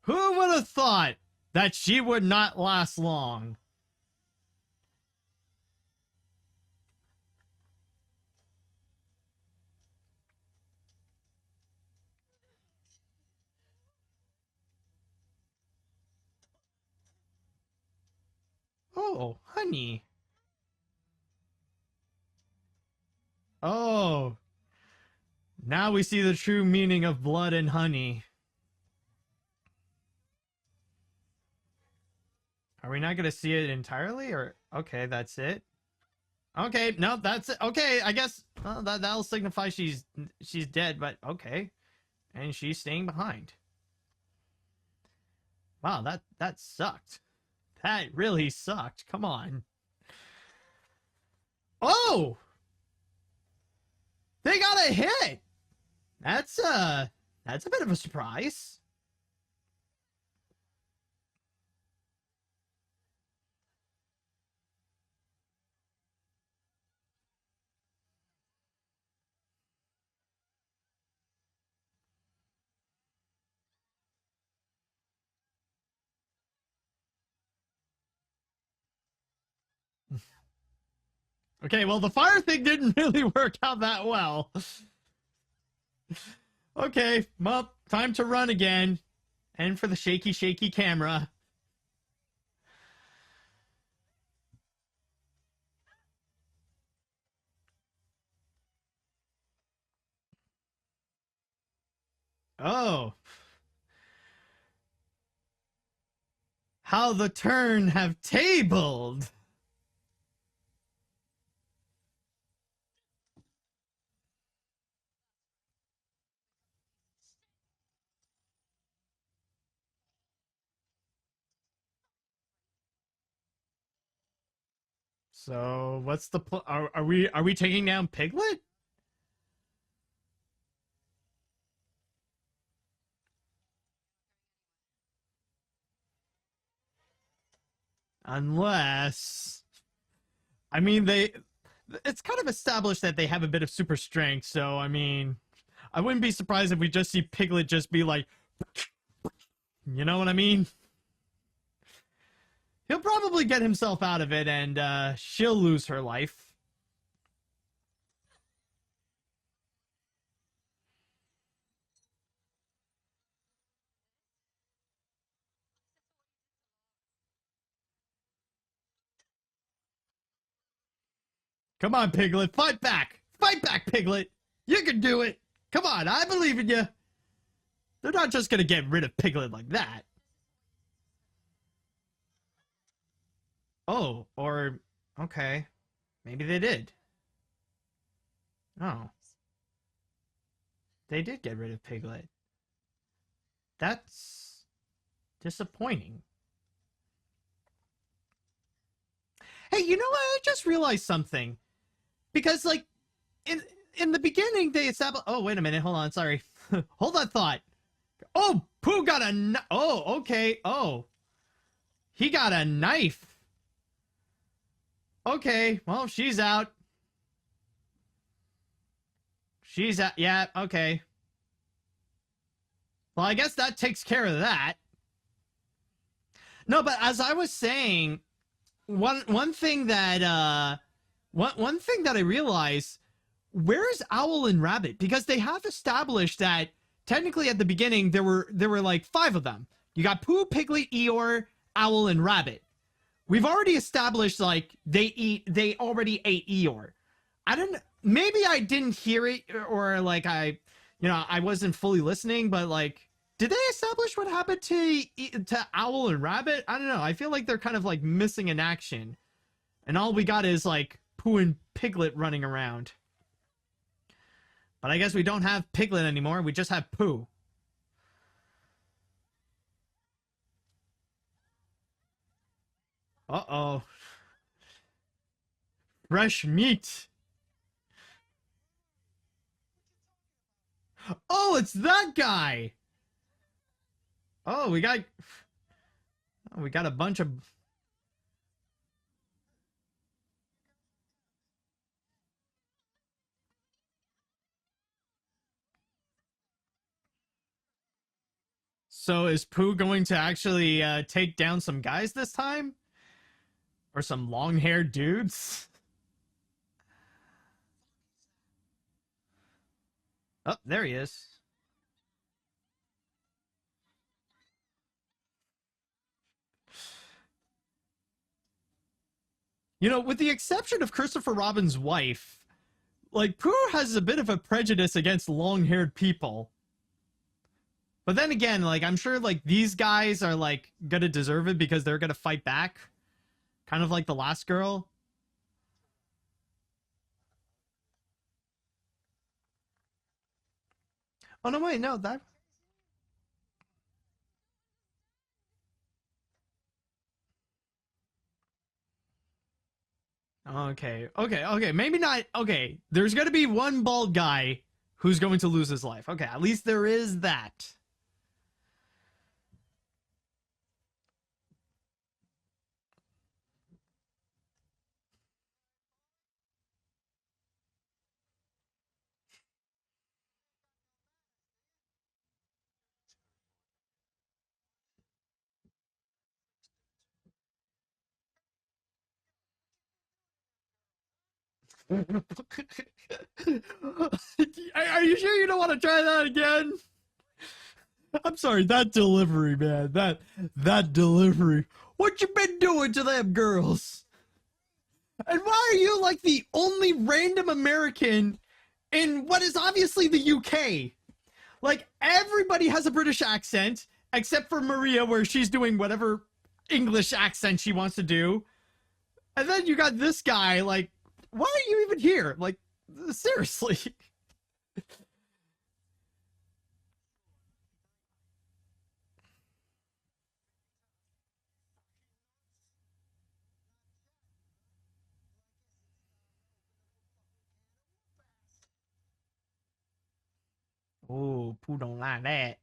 Speaker 1: Who would have thought that she would not last long? Oh, honey. Oh, now we see the true meaning of blood and honey. Are we not going to see it entirely? Or, okay, that's it. Okay, no, that's it. Okay, I guess that'll signify she's dead, but okay. And she's staying behind. Wow, that sucked. That really sucked. Come on. Oh! They got a hit! That's a bit of a surprise. Okay, well, the fire thing didn't really work out that well. Okay, well, time to run again. And for the shaky, shaky camera. Oh. How the turn have tabled. So, what's the are we taking down Piglet? Unless, I mean, it's kind of established that they have a bit of super strength, so I mean, I wouldn't be surprised if we just see Piglet just be like, you know what I mean? He'll probably get himself out of it and she'll lose her life. Come on, Piglet, fight back! Fight back, Piglet! You can do it! Come on, I believe in you! They're not just gonna get rid of Piglet like that. Oh, or, okay. Maybe they did. Oh. They did get rid of Piglet. That's disappointing. Hey, you know what? I just realized something. Because, like, in the beginning, they established... Oh, wait a minute. Hold on. Sorry. Hold that thought. Oh, Pooh got a... Oh, okay. Oh. He got a knife. Okay. Well, she's out. She's out. Yeah, okay. Well, I guess that takes care of that. No, but as I was saying, one thing that one thing that I realized, where is Owl and Rabbit? Because they have established that technically at the beginning there were like 5 of them. You got Pooh, Piglet, Eeyore, Owl, and Rabbit. We've already established like they already ate Eeyore. I don't. Maybe I didn't hear it, or like I wasn't fully listening. But like, did they establish what happened to Owl and Rabbit? I don't know. I feel like they're kind of like missing in action, and all we got is like Pooh and Piglet running around. But I guess we don't have Piglet anymore. We just have Pooh. Uh-oh. Fresh meat. Oh, it's that guy. Oh, we got a bunch of. So is Pooh going to actually take down some guys this time? Or some long-haired dudes? Oh, there he is. You know, with the exception of Christopher Robin's wife, like, Pooh has a bit of a prejudice against long-haired people. But then again, like, I'm sure, like, these guys are, like, gonna deserve it because they're gonna fight back. Kind of like the last girl. Oh, no, wait, no, that... Okay, okay, okay, maybe not... Okay, there's gonna be one bald guy who's going to lose his life. Okay, at least there is that. Are you sure you don't want to try that again? I'm sorry, that delivery, man. That delivery. What you been doing to them girls? And why are you like the only random American in what is obviously the UK? Like everybody has a British accent except for Maria, where she's doing whatever English accent she wants to do. And then you got this guy, like, why are you even here? Like, seriously. Oh, Pooh don't like that.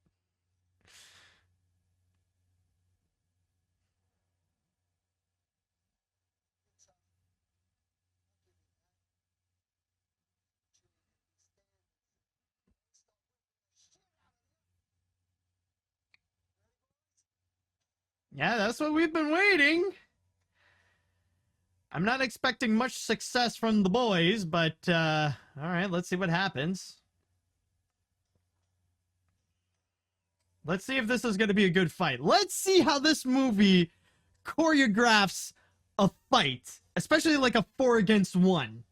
Speaker 1: Yeah, that's what we've been waiting. I'm not expecting much success from the boys, but all right, let's see what happens. Let's see if this is going to be a good fight. Let's see how this movie choreographs a fight, especially like a 4 against 1.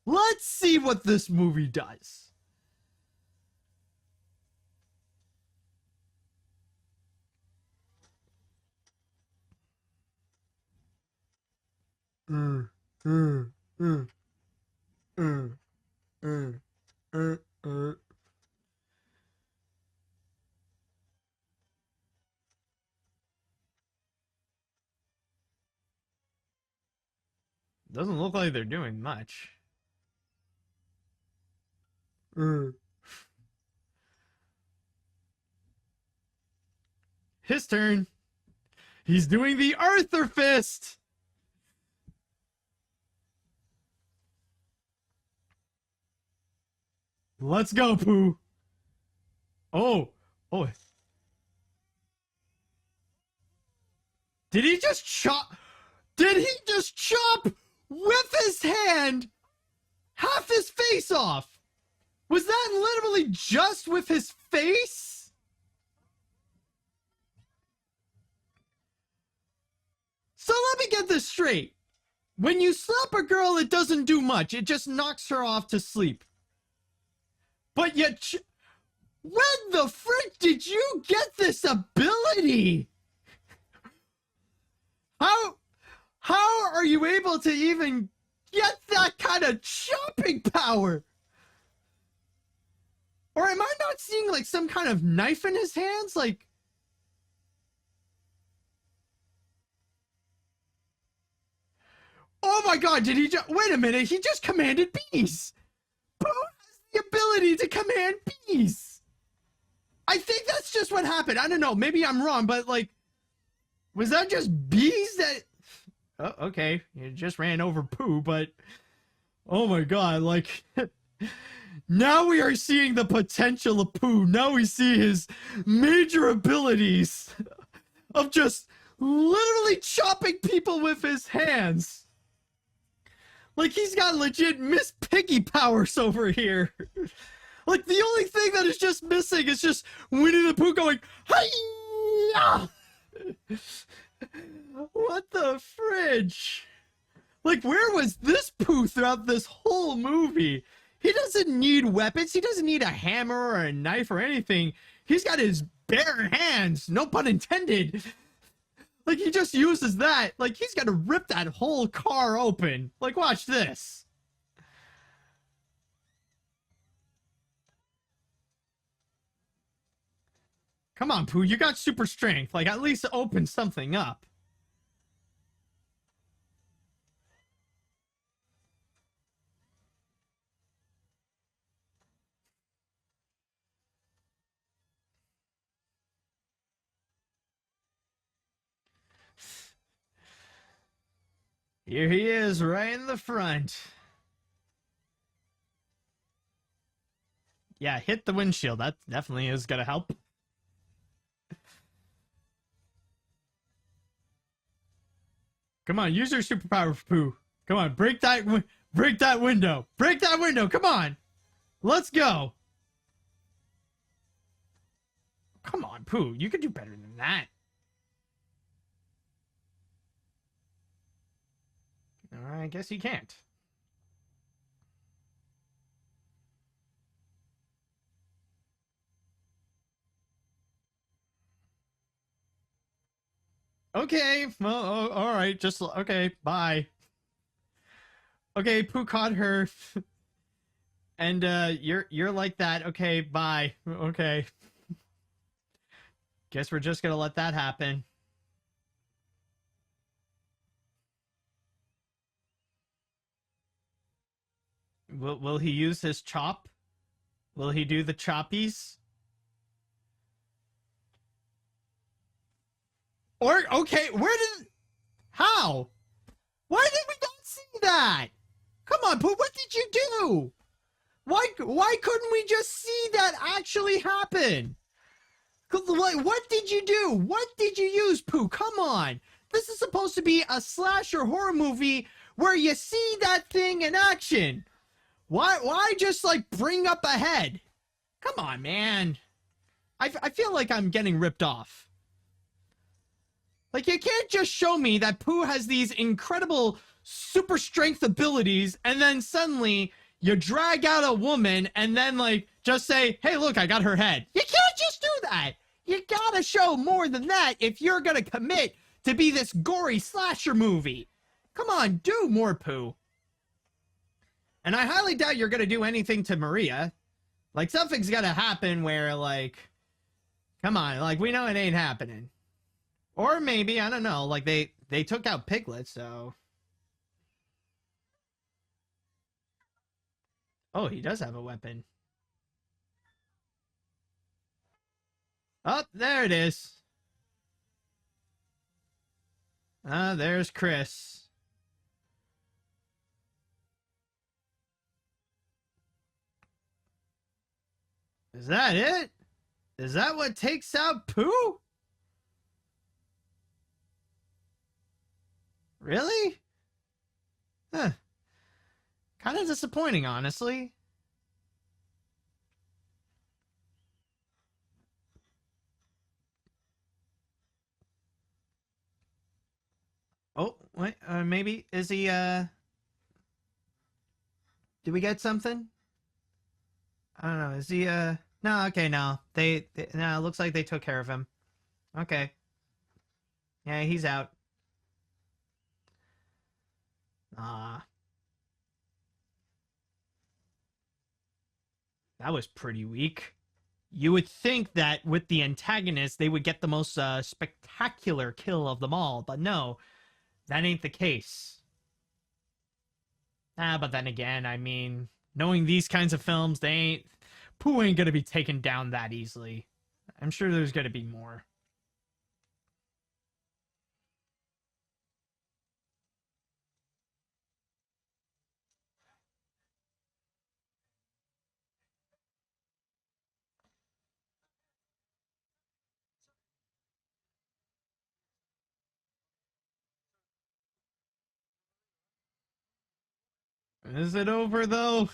Speaker 1: Let's see what this movie does. Mm, mm, mm, mm, mm, mm. Doesn't look like they're doing much. Mm. His turn. He's doing the Arthur Fist. Let's go, Pooh. Oh, oh. Did he just chop? Did he just chop with his hand half his face off? Was that literally just with his face? So let me get this straight. When you slap a girl, it doesn't do much. It just knocks her off to sleep. But yet, when the frick did you get this ability? How are you able to even get that kind of chopping power? Or am I not seeing like some kind of knife in his hands? Like, oh my god, did he just, wait a minute, he just commanded bees. Pooh has the ability to command bees. I think that's just what happened. I don't know, maybe I'm wrong, but like, was that just bees that, oh, okay, you just ran over Pooh, but oh my god, like, now we are seeing the potential of Pooh. Now we see his major abilities of just literally chopping people with his hands. Like, he's got legit Miss Piggy powers over here. Like, the only thing that is just missing is just Winnie the Pooh going, hi-ya! What the fridge? Like, where was this Pooh throughout this whole movie? He doesn't need weapons. He doesn't need a hammer or a knife or anything. He's got his bare hands, no pun intended. Like, he just uses that. Like, he's gonna rip that whole car open. Like, watch this. Come on, Pooh, you got super strength. Like, at least open something up. Here he is, right in the front. Yeah, hit the windshield. That definitely is gonna help. Come on, use your superpower, Pooh. Come on, break that window. Break that window. Come on. Let's go. Come on, Pooh. You could do better than that. I guess you can't. Okay, well, all right, just okay, bye. Okay, Pooh caught her, and you're like that. Okay, bye. Okay, guess we're just gonna let that happen. Will he use his chop? Will he do the choppies? Or okay, how? Why did we not see that? Come on, Pooh, what did you do? Why couldn't we just see that actually happen? What did you do? What did you use, Pooh? Come on. This is supposed to be a slasher horror movie where you see that thing in action. Why just like bring up a head? Come on, man. I feel like I'm getting ripped off. Like, you can't just show me that Pooh has these incredible super strength abilities and then suddenly you drag out a woman and then, like, just say, hey, look, I got her head. You can't just do that. You gotta show more than that if you're gonna commit to be this gory slasher movie. Come on, do more, Pooh. And I highly doubt you're gonna do anything to Maria. Like, something's gonna happen where, like, come on, like, we know it ain't happening. Or maybe, I don't know, like they took out Piglet, so. Oh, he does have a weapon. Oh, there it is. There's Chris. Is that it? Is that what takes out Pooh? Really? Huh. Kind of disappointing, honestly. Oh, wait, maybe is he? Did we get something? I don't know. Is he? No. Okay, no. No. It looks like they took care of him. Okay. Yeah, he's out. Ah, that was pretty weak. You would think that with the antagonist, they would get the most spectacular kill of them all, but no, that ain't the case. Ah, but then again, I mean, knowing these kinds of films, they ain't. Pooh ain't gonna be taken down that easily. I'm sure there's gonna be more. Is it over though?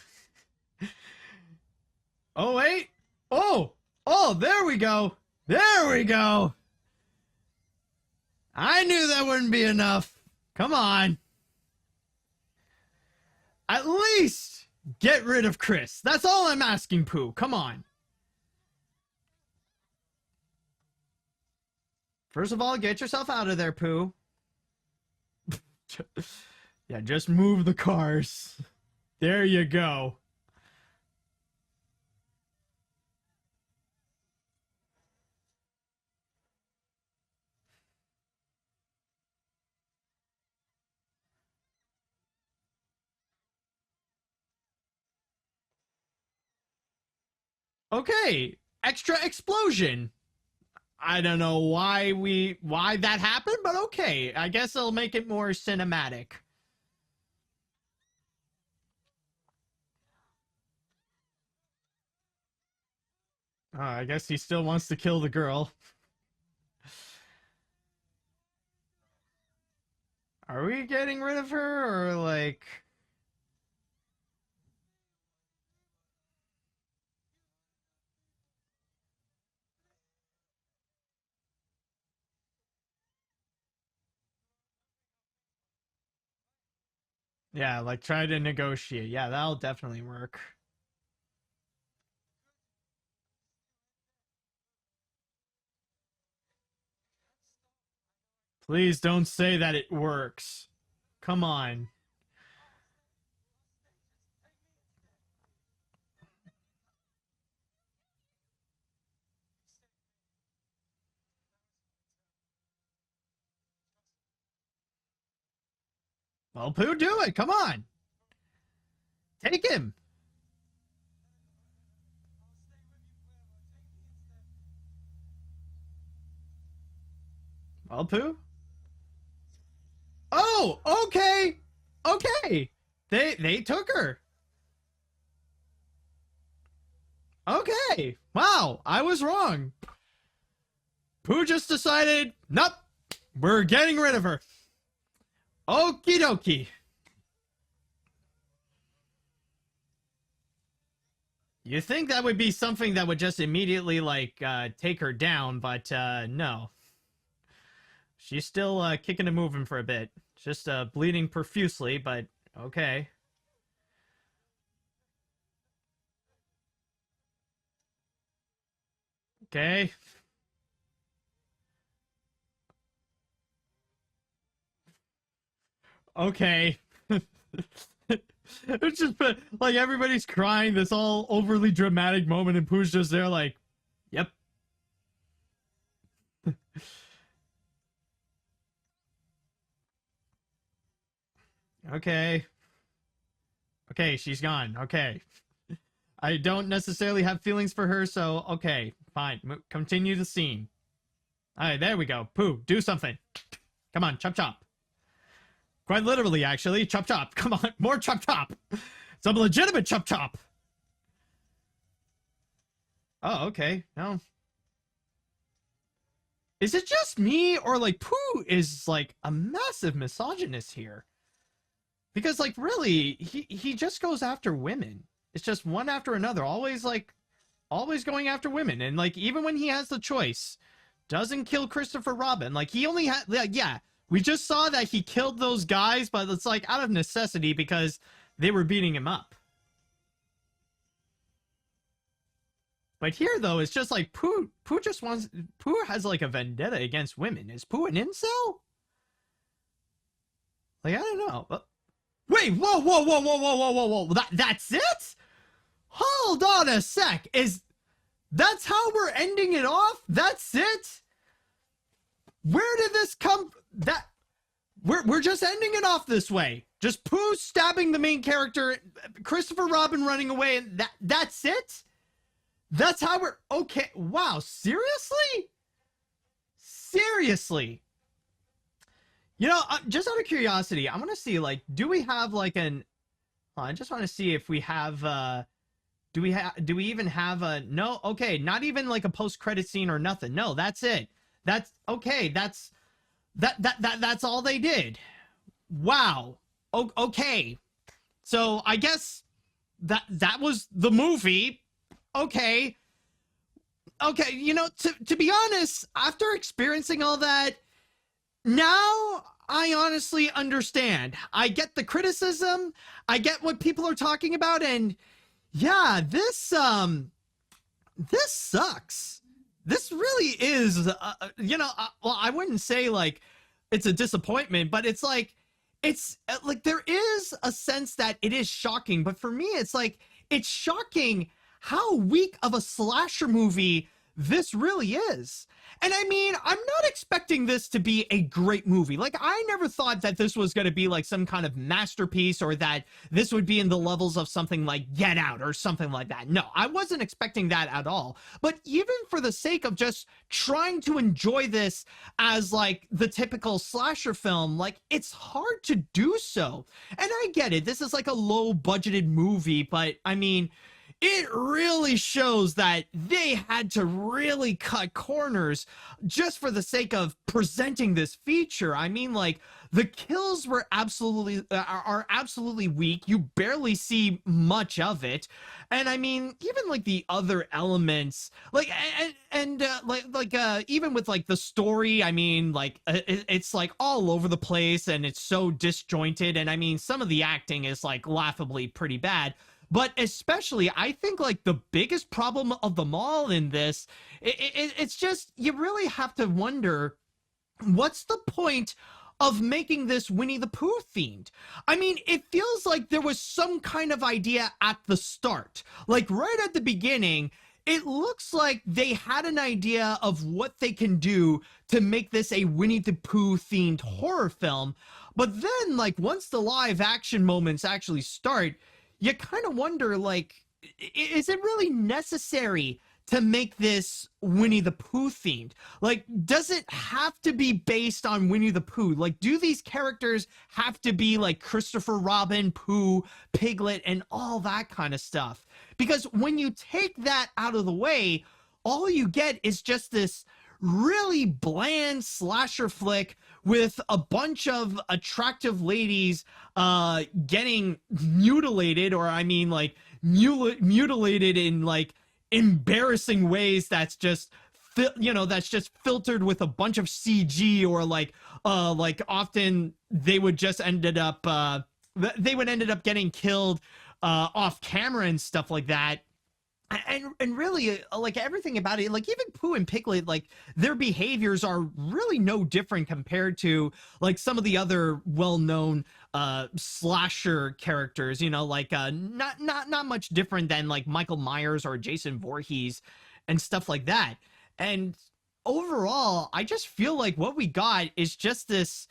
Speaker 1: Oh wait. Oh. Oh, there we go. There we go. I knew that wouldn't be enough. Come on. At least get rid of Chris. That's all I'm asking, Pooh. Come on. First of all, get yourself out of there, Pooh. Yeah, just move the cars. There you go. Okay, extra explosion. I don't know why that happened, but okay. I guess it'll make it more cinematic. I guess he still wants to kill the girl. Are we getting rid of her or like yeah, like try to negotiate. Yeah, that'll definitely work. Please don't say that it works. Come on. Well, Pooh, do it. Come on. Take him. Well, Pooh. Oh, okay. Okay. They took her. Okay. Wow, I was wrong. Pooh just decided, nope, we're getting rid of her. Okie dokie. You think that would be something that would just immediately like take her down, but no. She's still kicking and moving for a bit. Just bleeding profusely, but okay. Okay. Okay. It's just like everybody's crying this all overly dramatic moment, and Pooh's just there like, yep. Okay. Okay, she's gone. Okay. I don't necessarily have feelings for her, so okay, fine. Continue the scene. All right, there we go. Pooh, do something. Come on, chop chop. Quite literally, actually. Chop chop. Come on, more chop chop. Some legitimate chop chop. Oh, okay. No. Is it just me, or like Pooh is like a massive misogynist here? Because like really, he just goes after women. It's just one after another, always going after women, and like even when he has the choice, doesn't kill Christopher Robin. Like he only had, like, yeah, We just saw that he killed those guys, but it's like out of necessity because they were beating him up. But here, though, it's just like Pooh just wants. Pooh has like a vendetta against women. Is Pooh an incel? Like, I don't know. Wait, whoa. That's it? Hold on a sec. That's how we're ending it off? That's it? Where did this come? We're just ending it off this way. Just Pooh stabbing the main character, Christopher Robin running away, and that's it? That's how we're okay. Wow, seriously? Seriously. You know, just out of curiosity, I want to see, like, do we have like an I just want to see if we have do we even have a no, okay, not even like a post-credit scene or nothing. No, that's it. That's okay, that's all they did. Wow. Okay. So I guess that was the movie. Okay, you know, to be honest, after experiencing all that, now I honestly understand. I get the criticism, I get what people are talking about, and yeah, this sucks. This really is, you know, well, I wouldn't say like it's a disappointment, but it's like there is a sense that it is shocking, but for me, it's like it's shocking how weak of a slasher movie this really is. And I mean, I'm not expecting this to be a great movie. Like, I never thought that this was going to be like some kind of masterpiece, or that this would be in the levels of something like Get Out or something like that. No, I wasn't expecting that at all. But even for the sake of just trying to enjoy this as like the typical slasher film, like, it's hard to do so. And I get it. This is like a low budgeted movie, but I mean, it really shows that they had to really cut corners just for the sake of presenting this feature. I mean, like, the kills were are absolutely weak. You barely see much of it. And I mean, even like the other elements, like, even with like the story, I mean, like, it's like all over the place and it's so disjointed. And I mean, some of the acting is like laughably pretty bad. But especially, I think like the biggest problem of them all in this, it's just, you really have to wonder, what's the point of making this Winnie the Pooh themed? I mean, it feels like there was some kind of idea at the start. Like right at the beginning, it looks like they had an idea of what they can do to make this a Winnie the Pooh themed horror film. But then, like, once the live action moments actually start, you kind of wonder, like, is it really necessary to make this Winnie the Pooh themed? Like, does it have to be based on Winnie the Pooh? Like, do these characters have to be like Christopher Robin, Pooh, Piglet, and all that kind of stuff? Because when you take that out of the way, all you get is just this really bland slasher flick with a bunch of attractive ladies getting mutilated, or I mean like mutilated in like embarrassing ways that's just that's just filtered with a bunch of CG, or like often they would just ended up getting killed off camera and stuff like that. And really, like, everything about it, like, even Pooh and Piglet, like, their behaviors are really no different compared to like some of the other well-known slasher characters, you know, like not much different than like Michael Myers or Jason Voorhees and stuff like that. And overall, I just feel like what we got is just this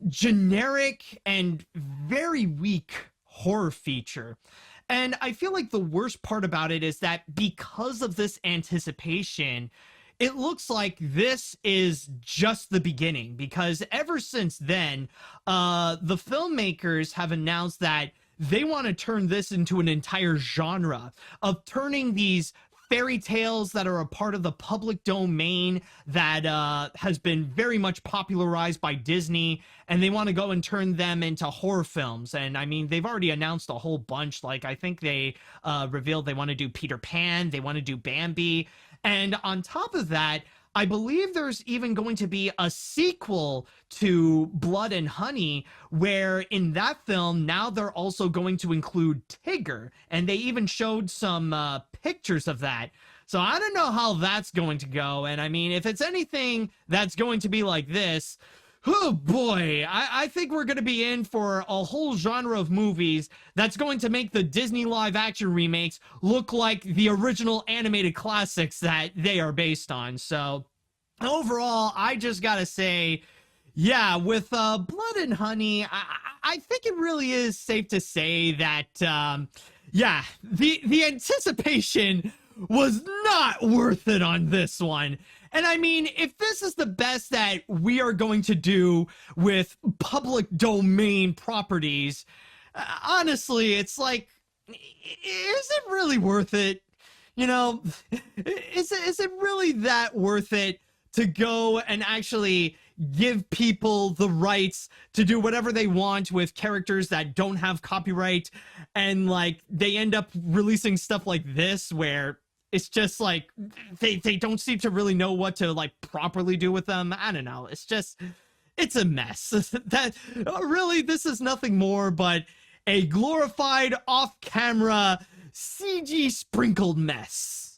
Speaker 1: generic and very weak horror feature. And I feel like the worst part about it is that because of this anticipation, it looks like this is just the beginning, because ever since then, the filmmakers have announced that they want to turn this into an entire genre of turning these fairy tales that are a part of the public domain that has been very much popularized by Disney, and they want to go and turn them into horror films. And I mean, they've already announced a whole bunch. Like, I think they revealed they want to do Peter Pan, they want to do Bambi, And on top of that, I believe there's even going to be a sequel to Blood and Honey, where in that film, now they're also going to include Tigger. And they even showed some pictures of that. So I don't know how that's going to go. And I mean, if it's anything that's going to be like this, oh boy, I think we're going to be in for a whole genre of movies that's going to make the Disney live action remakes look like the original animated classics that they are based on. So overall, I just got to say, yeah, with Blood and Honey, I think it really is safe to say that, yeah, the anticipation was not worth it on this one. And I mean, if this is the best that we are going to do with public domain properties, honestly, it's like, is it really worth it? You know, is it really that worth it to go and actually give people the rights to do whatever they want with characters that don't have copyright, and like they end up releasing stuff like this where it's just like they don't seem to really know what to like properly do with them. I don't know. It's a mess. That really, this is nothing more but a glorified off-camera CG sprinkled mess.